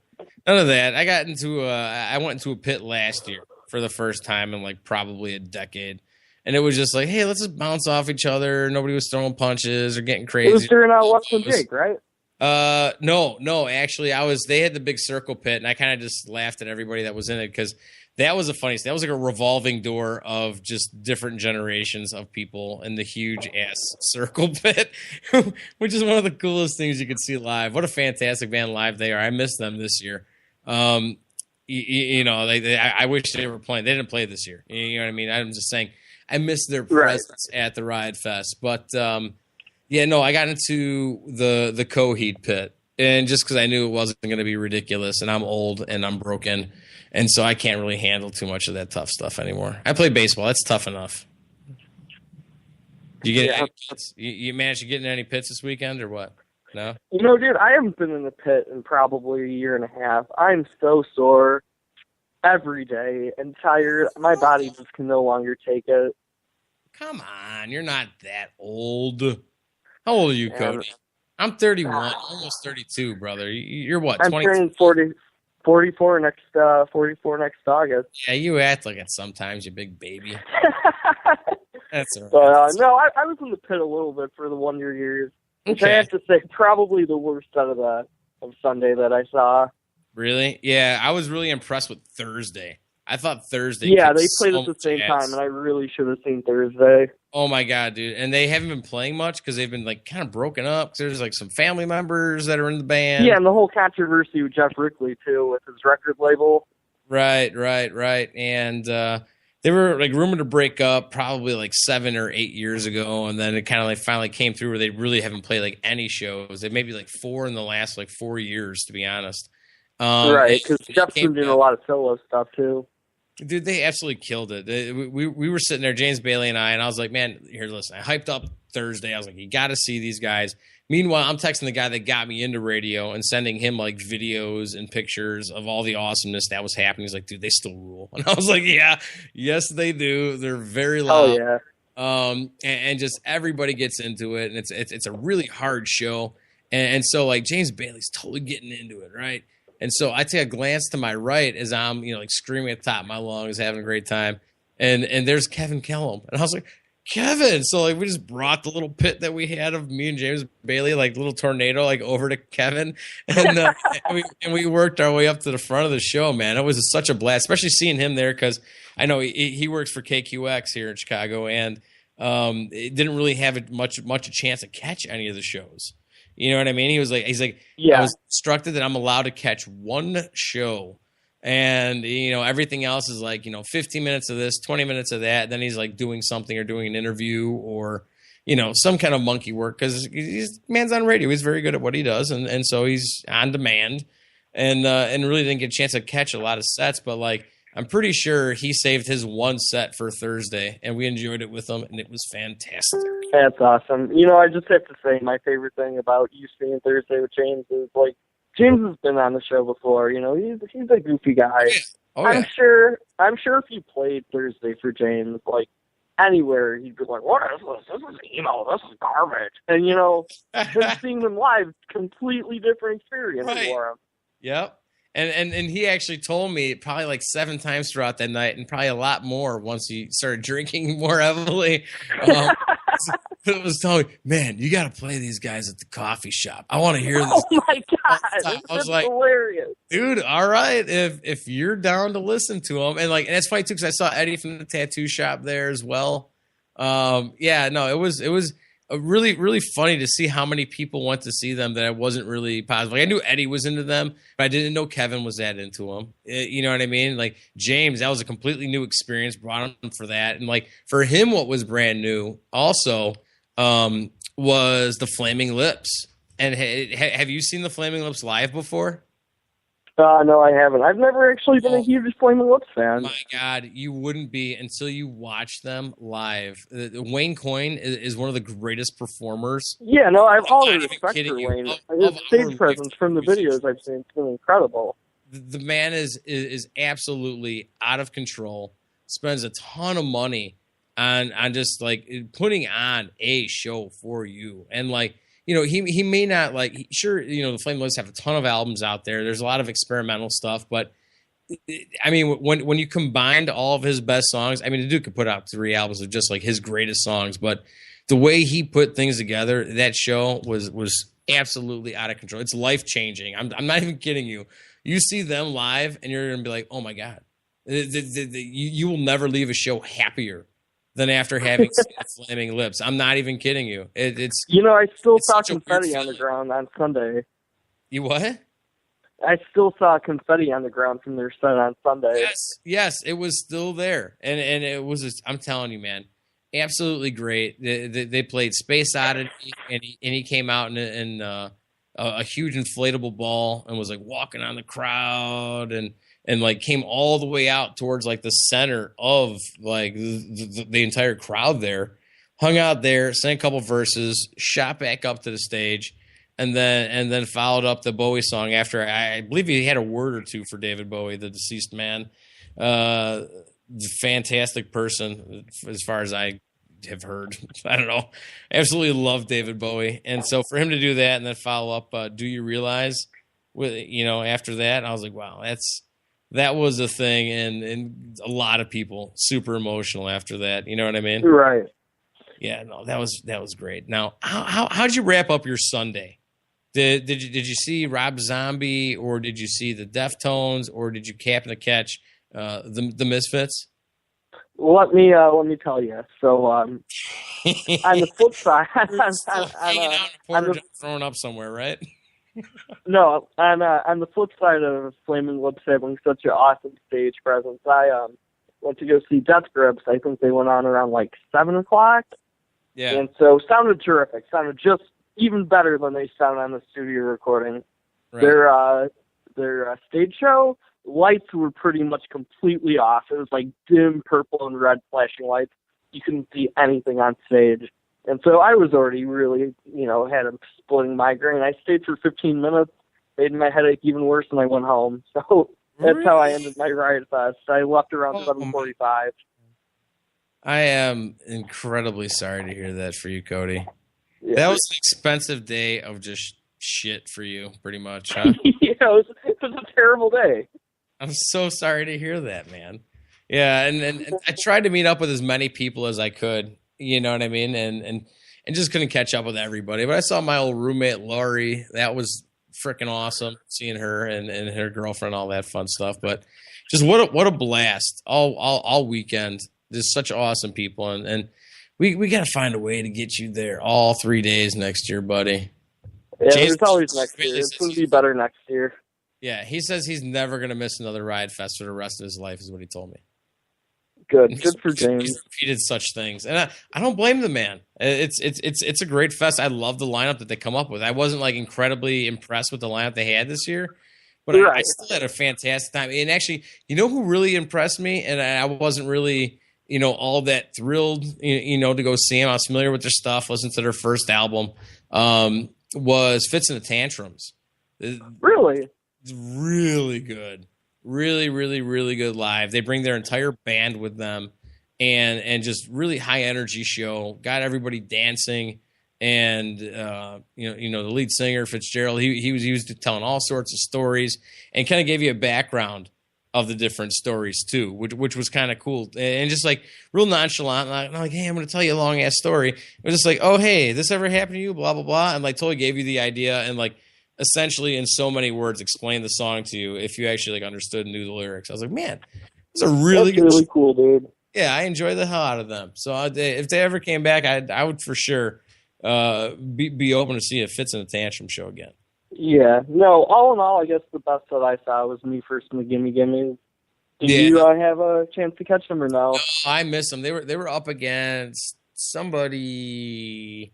of that. I went into a pit last year for the first time in like probably a decade. And it was just like, hey, let's just bounce off each other. Nobody was throwing punches or getting crazy. It was during Less Than Jake, right? No. Actually, they had the big circle pit, and I kind of just laughed at everybody that was in it because that was the funniest. That was like a revolving door of just different generations of people in the huge ass circle pit, which is one of the coolest things you could see live. What a fantastic band live they are. I miss them this year. I wish they were playing. They didn't play this year. You know what I mean? I'm just saying. I miss their presence at the Riot Fest. But, I got into the Coheed pit. And just because I knew it wasn't going to be ridiculous, and I'm old and I'm broken, and so I can't really handle too much of that tough stuff anymore. I play baseball. That's tough enough. You get any pits? You managed to get in any pits this weekend or what? No? Dude, I haven't been in the pit in probably a year and a half. I'm so sore every day and tired. My body just can no longer take it. Come on, you're not that old. How old are you, Cody? I'm 31, almost 32, brother. You're what? I'm 20? turning 44 next August. Yeah, you act like it sometimes, you big baby. That's all right. But no, I was in the pit a little bit for the Wonder Years, which I have to say probably the worst out of Sunday that I saw. Really? Yeah, I was really impressed with Thursday. I thought Thursday. Yeah, they played at the same time, and I really should have seen Thursday. Oh my god, dude! And they haven't been playing much because they've been like kind of broken up. There's like some family members that are in the band. Yeah, and the whole controversy with Jeff Rickley too, with his record label. Right. And they were like rumored to break up probably like 7 or 8 years ago, and then it kind of like finally came through where they really haven't played like any shows. They maybe like 4 in the last like 4 years, to be honest. Right, because Jeff's been doing a lot of solo stuff too. Dude, they absolutely killed it. We were sitting there, James Bailey and I was like, man, here, listen, I hyped up Thursday. I was like, you got to see these guys. Meanwhile, I'm texting the guy that got me into radio and sending him like videos and pictures of all the awesomeness that was happening. He's like, dude, they still rule. And I was like, yeah, yes, they do. They're very loud. Oh, yeah. and just everybody gets into it, and it's a really hard show, and so like James Bailey's totally getting into it, right? And so I take a glance to my right as I'm like screaming at the top of my lungs, having a great time, and there's Kevin Kellum, and I was like, Kevin. So like we just brought the little pit that we had of me and James Bailey, like little tornado, like over to Kevin, and we worked our way up to the front of the show. Man, it was such a blast, especially seeing him there because I know he works for KQX here in Chicago, and it didn't really have much a chance to catch any of the shows. You know what I mean? He's like, I was instructed that I'm allowed to catch one show. And, everything else is like, 15 minutes of this, 20 minutes of that. Then he's like doing something or doing an interview or, some kind of monkey work because man's on radio. He's very good at what he does. And so he's on demand and really didn't get a chance to catch a lot of sets. But like, I'm pretty sure he saved his one set for Thursday and we enjoyed it with him and it was fantastic. That's awesome. I just have to say my favorite thing about you seeing Thursday with James is like, James has been on the show before. He's a goofy guy. Oh, yeah. I'm sure if you played Thursday for James, like anywhere, he'd be like, "What is this? This is emo. This is garbage." And just seeing him live, completely different experience for him. Yep. And he actually told me probably like 7 times throughout that night, and probably a lot more once he started drinking more heavily. It was telling me, man, you got to play these guys at the coffee shop. I want to hear this. Oh my god, I was like, hilarious, dude. All right, if you're down to listen to them, and it's funny too because I saw Eddie from the tattoo shop there as well. It was really, really funny to see how many people went to see them that I wasn't really positive. Like, I knew Eddie was into them, but I didn't know Kevin was that into them. You know what I mean? Like James, that was a completely new experience. Brought him for that, and like for him, what was brand new also was the Flaming Lips. And have you seen the Flaming Lips live before? No, I haven't. I've never actually been a huge Flaming Lips fan. My God, you wouldn't be until you watch them live. Wayne Coyne is one of the greatest performers. Yeah, no, I've always respected Wayne. His stage presence from the videos I've seen has been incredible. The man is absolutely out of control. Spends a ton of money on just like putting on a show for you, and like. He may not the Flaming Lips have a ton of albums out there. There's a lot of experimental stuff, but I mean, when you combined all of his best songs, I mean, the dude could put out 3 albums of just like his greatest songs, but the way he put things together, that show was absolutely out of control. It's life changing. I'm not even kidding you. You see them live, and you're gonna be like, oh my God, you will never leave a show happier than after having seen Flaming Lips. I'm not even kidding you. It's I still saw confetti on the ground on Sunday. You what? I still saw confetti on the ground from their set on Sunday. Yes, it was still there, and it was. I'm telling you, man, absolutely great. They played Space Oddity, and he came out in a huge inflatable ball and was like walking on the crowd and like came all the way out towards like the center of like the entire crowd there, hung out there, sang a couple verses, shot back up to the stage, and then followed up the Bowie song after I believe he had a word or two for David Bowie, the deceased man. Fantastic person as far as I have heard. I don't know. Absolutely love David Bowie. And so for him to do that and then follow up, Do You Realize with, after that, I was like, wow, that was a thing, and a lot of people super emotional after that. You know what I mean? Right. Yeah, no, that was great. Now, how'd you wrap up your Sunday? Did you see Rob Zombie, or did you see the Deftones, or did you happen to catch the Misfits? Let me tell you. So on the flip side, throwing up somewhere, right? No, on the flip side of Flaming Lips having such an awesome stage presence, I went to go see Death Grips. I think they went on around like 7:00. Yeah. And so sounded terrific. Sounded just even better than they sound on the studio recording. Right. Their stage show lights were pretty much completely off. It was like dim purple and red flashing lights. You couldn't see anything on stage. And so I was already really, had a splitting migraine. I stayed for 15 minutes, made my headache even worse, and I went home. So that's how I ended my riot fest. I left around 7:45. I am incredibly sorry to hear that for you, Cody. Yeah. That was an expensive day of just shit for you, pretty much, huh? Yeah, it was a terrible day. I'm so sorry to hear that, man. Yeah, and I tried to meet up with as many people as I could, you know what I mean? And just couldn't catch up with everybody. But I saw my old roommate, Laurie. That was freaking awesome, seeing her and her girlfriend, all that fun stuff. But just what a blast all weekend. Just such awesome people. And we got to find a way to get you there all 3 days next year, buddy. Yeah, there's always next year. It's going to be better next year. Yeah, he says he's never going to miss another Riot Fest for the rest of his life, is what he told me. Good for James. He's repeated such things, and I don't blame the man. It's a great fest. I love the lineup that they come up with. I wasn't like incredibly impressed with the lineup they had this year, but I still had a fantastic time. And actually, you know who really impressed me, and I wasn't really all that thrilled to go see him. I was familiar with their stuff, listened to their first album. Was Fits and the Tantrums. Really? It's really good. Really, really, really good live. They bring their entire band with them and just really high energy show. Got everybody dancing. And the lead singer, Fitzgerald, he was telling all sorts of stories and kind of gave you a background of the different stories too, which was kind of cool. And just like real nonchalant, like, hey, I'm going to tell you a long ass story. It was just like, oh, hey, this ever happened to you? Blah, blah, blah. And like totally gave you the idea and like essentially in so many words explained the song to you if you actually like understood and knew the lyrics. I was like, man, it's a really cool, dude. Yeah, I enjoy the hell out of them. So if they ever came back, I would for sure be open to see a Fits in a Tantrum show again. Yeah. No, all in all, I guess the best that I saw was Me First and the Gimme Gimme. Did you have a chance to catch them or no? No, I missed them. They were up against somebody.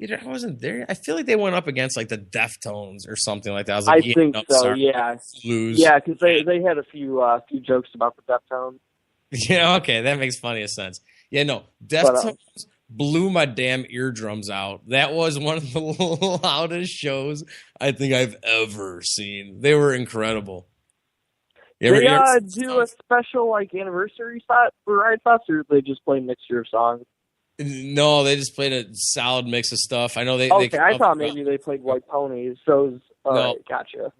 I wasn't there. I feel like they went up against like the Deftones or something like that. I was like, I think so. Sorry. Yeah. Lose. Yeah, because they had a few jokes about the Deftones. Yeah. Okay, that makes plenty of sense. Yeah. No, Deftones blew my damn eardrums out. That was one of the loudest shows I think I've ever seen. They were incredible. They do a special like anniversary spot for Riot Fest, or they just play a mixture of songs? No, they just played a solid mix of stuff. I know they. Okay, I thought maybe they played White Ponies. So no. Gotcha.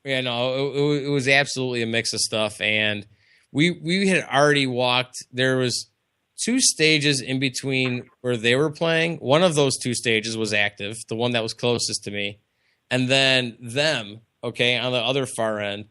Yeah, no, it was absolutely a mix of stuff, and we had already walked. There was 2 stages in between where they were playing. One of those 2 stages was active, the one that was closest to me, and then them. Okay, on the other far end.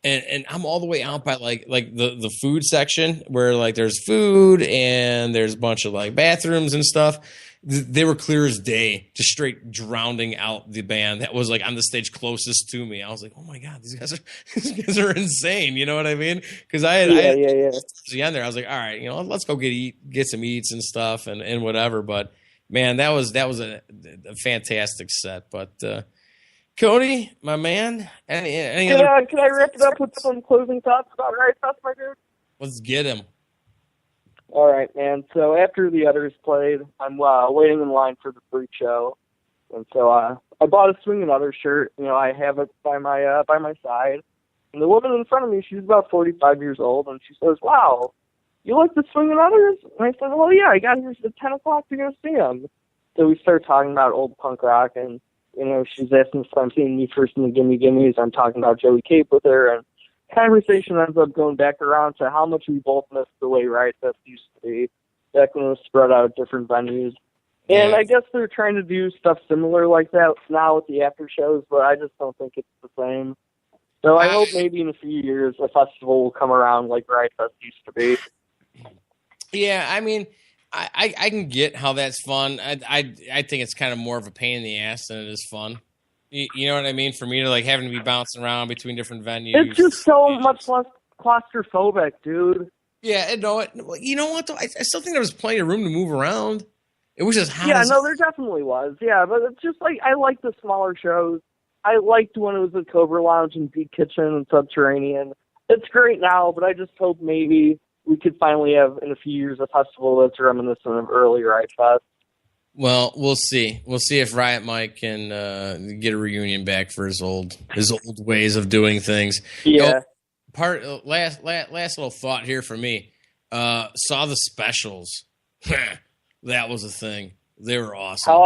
And I'm all the way out by like the food section where like there's food and there's a bunch of like bathrooms and stuff. They were clear as day, just straight drowning out the band that was like on the stage closest to me. I was like, oh my God, these guys are insane. You know what I mean? Because I had the end there. I was like, all right, let's go get some eats and stuff and whatever. But man, that was a fantastic set. But Cody, my man, any other? Can I wrap it up with some closing thoughts about Riot Fest, my dude? Let's get him. All right, man. So after the others played, I'm waiting in line for the freak show, and so I bought a Swing and Other shirt. I have it by my side, and the woman in front of me, she's about 45 years old, and she says, "Wow, you like the Swing and Others?" And I said, "Well, yeah, I got here at 10 o'clock to go see them." So we started talking about old punk rock, and she's asking if I'm seeing Me First in the Gimme Gimmes. I'm talking about Joey Cape with her, and conversation ends up going back around to how much we both missed the way Riot Fest used to be, back when it was spread out at different venues. And I guess they're trying to do stuff similar like that now with the after shows, but I just don't think it's the same. So I hope maybe in a few years a festival will come around like Riot Fest used to be. Yeah, I mean, I can get how that's fun. I think it's kind of more of a pain in the ass than it is fun. You know what I mean? For me to like having to be bouncing around between different venues. It's just so much less claustrophobic, dude. Yeah, you know what though? I still think there was plenty of room to move around. It was just hot. Yeah, no, there definitely was. Yeah, but it's just like I like the smaller shows. I liked when it was at Cobra Lounge and Beat Kitchen and Subterranean. It's great now, but I just hope maybe we could finally have in a few years a festival that's reminiscent of early Riot Fest. Well, we'll see. We'll see if Riot Mike can get a reunion back for his old ways of doing things. Yeah. Last little thought here for me. Saw the specials. That was a thing. They were awesome. How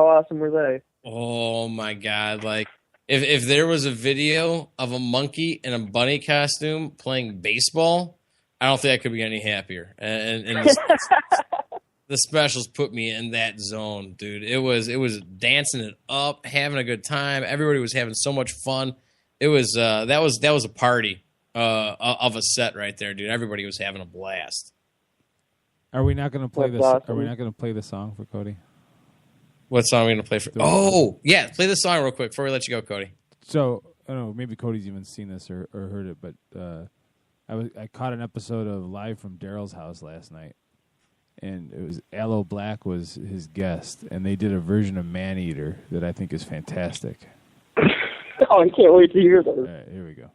awesome were they? Oh my God! Like if there was a video of a monkey in a bunny costume playing baseball, I don't think I could be any happier. And the specials put me in that zone, dude. It was dancing it up, having a good time. Everybody was having so much fun. It was that was a party of a set right there, dude. Everybody was having a blast. Are we not going to play this? Awesome. Are we not going to play the song for Cody? What song are we going to play for? Oh, yeah. Play the song real quick before we let you go, Cody. So, I don't know, maybe Cody's even seen this or heard it, but I caught an episode of Live from Daryl's house last night, and it was Aloe Black was his guest, and they did a version of Maneater that I think is fantastic. Oh, I can't wait to hear this. All right, here we go.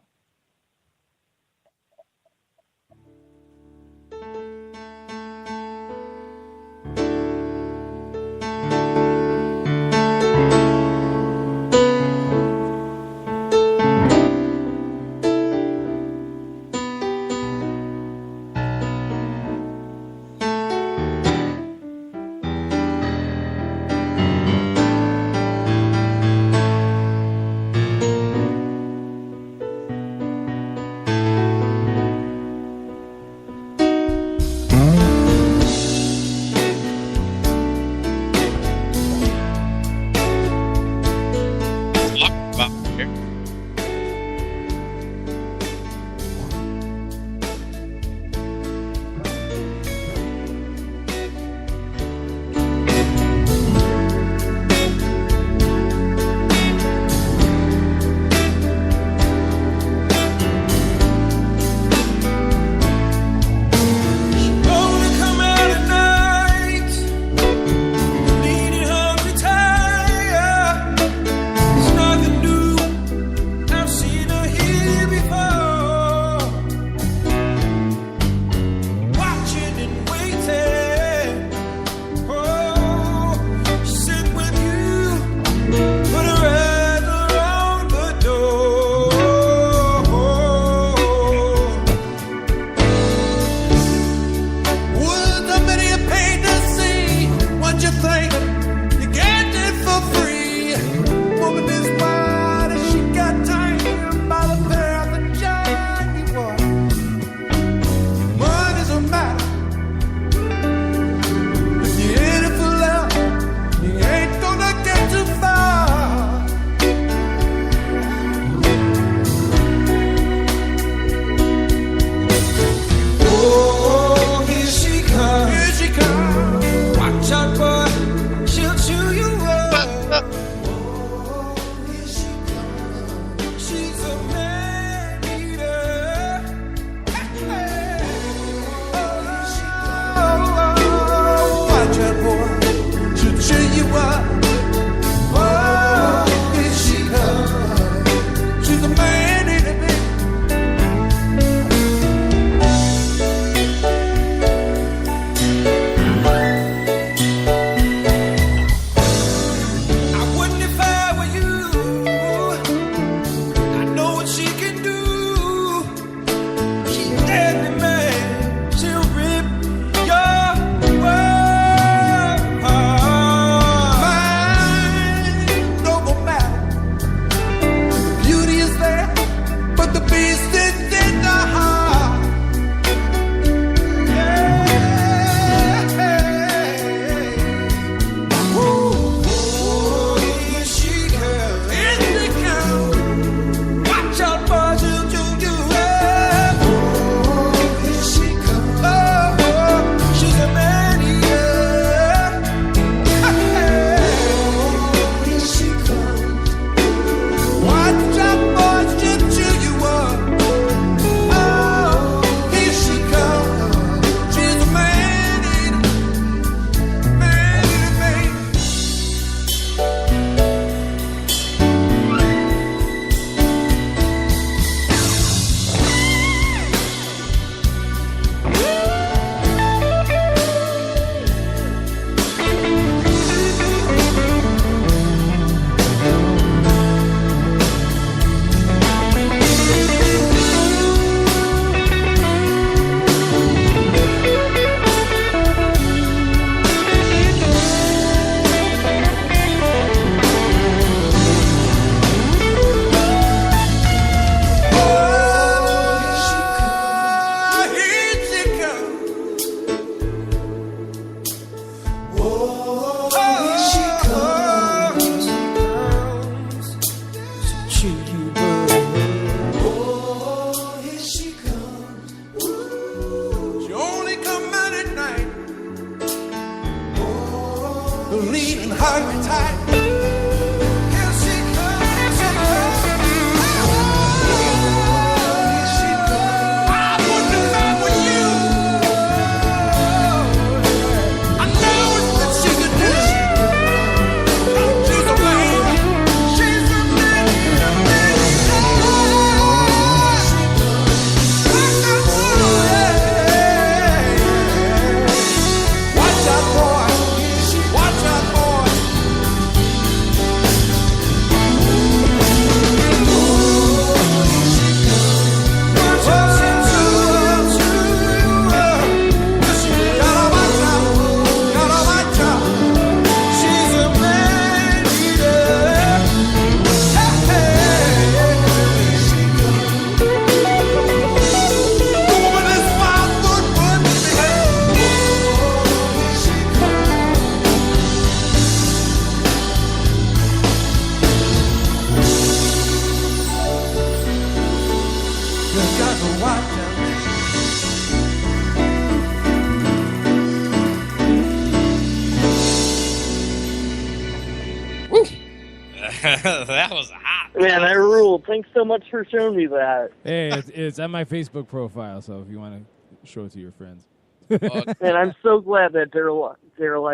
That was hot. Man, I ruled. Thanks so much for showing me that. Hey, it's on my Facebook profile, so if you want to show it to your friends. And I'm so glad that Daryl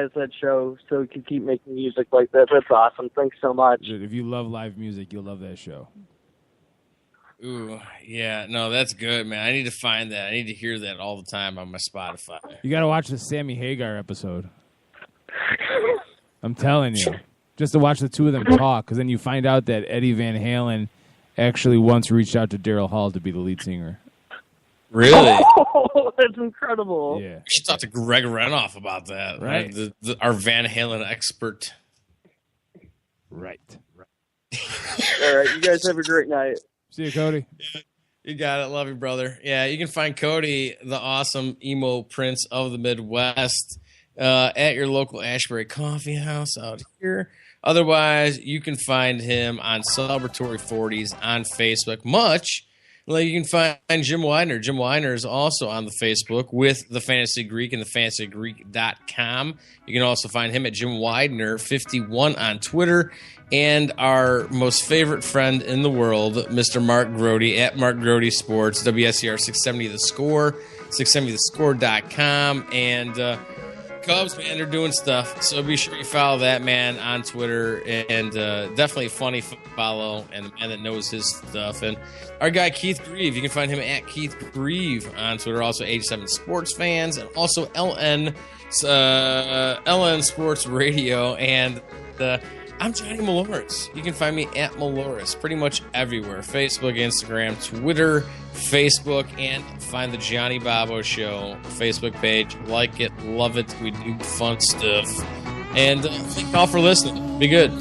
has that show so he can keep making music like that. That's awesome. Thanks so much. Dude, if you love live music, you'll love that show. Ooh, yeah. No, that's good, man. I need to find that. I need to hear that all the time on my Spotify. You got to watch the Sammy Hagar episode. I'm telling you. Just to watch the two of them talk, because then you find out that Eddie Van Halen actually once reached out to Daryl Hall to be the lead singer. Really? Oh, that's incredible. Yeah. We should talk to Greg Renoff about that. Right. Our Van Halen expert. Right. All right, you guys have a great night. See you, Cody. You got it. Love you, brother. Yeah, you can find Cody, the awesome emo prince of the Midwest, at your local Ashbury Coffee House out here. Otherwise, you can find him on Celebratory Forties on Facebook. Much like you can find Jim Weidner. Jim Weidner is also on the Facebook with the Fantasy Greek and the FantasyGreek.com. You can also find him at Jim Weidner51 on Twitter. And our most favorite friend in the world, Mr. Mark Grote at Mark Grote Sports, WSER 670 The Score, 670thescore.com. And Cubs, man, they're doing stuff. So be sure you follow that man on Twitter. And definitely a funny follow and the man that knows his stuff. And our guy, Keith Grieve, you can find him at Keith Grieve on Twitter. Also, 87 Sports Fans. And also LN Sports Radio. And I'm Johnny Malores. You can find me at Malores pretty much everywhere. Facebook, Instagram, Twitter, Facebook, and find the Johnny Bobbo Show Facebook page. Like it, love it. We do fun stuff. And thank you all for listening. Be good.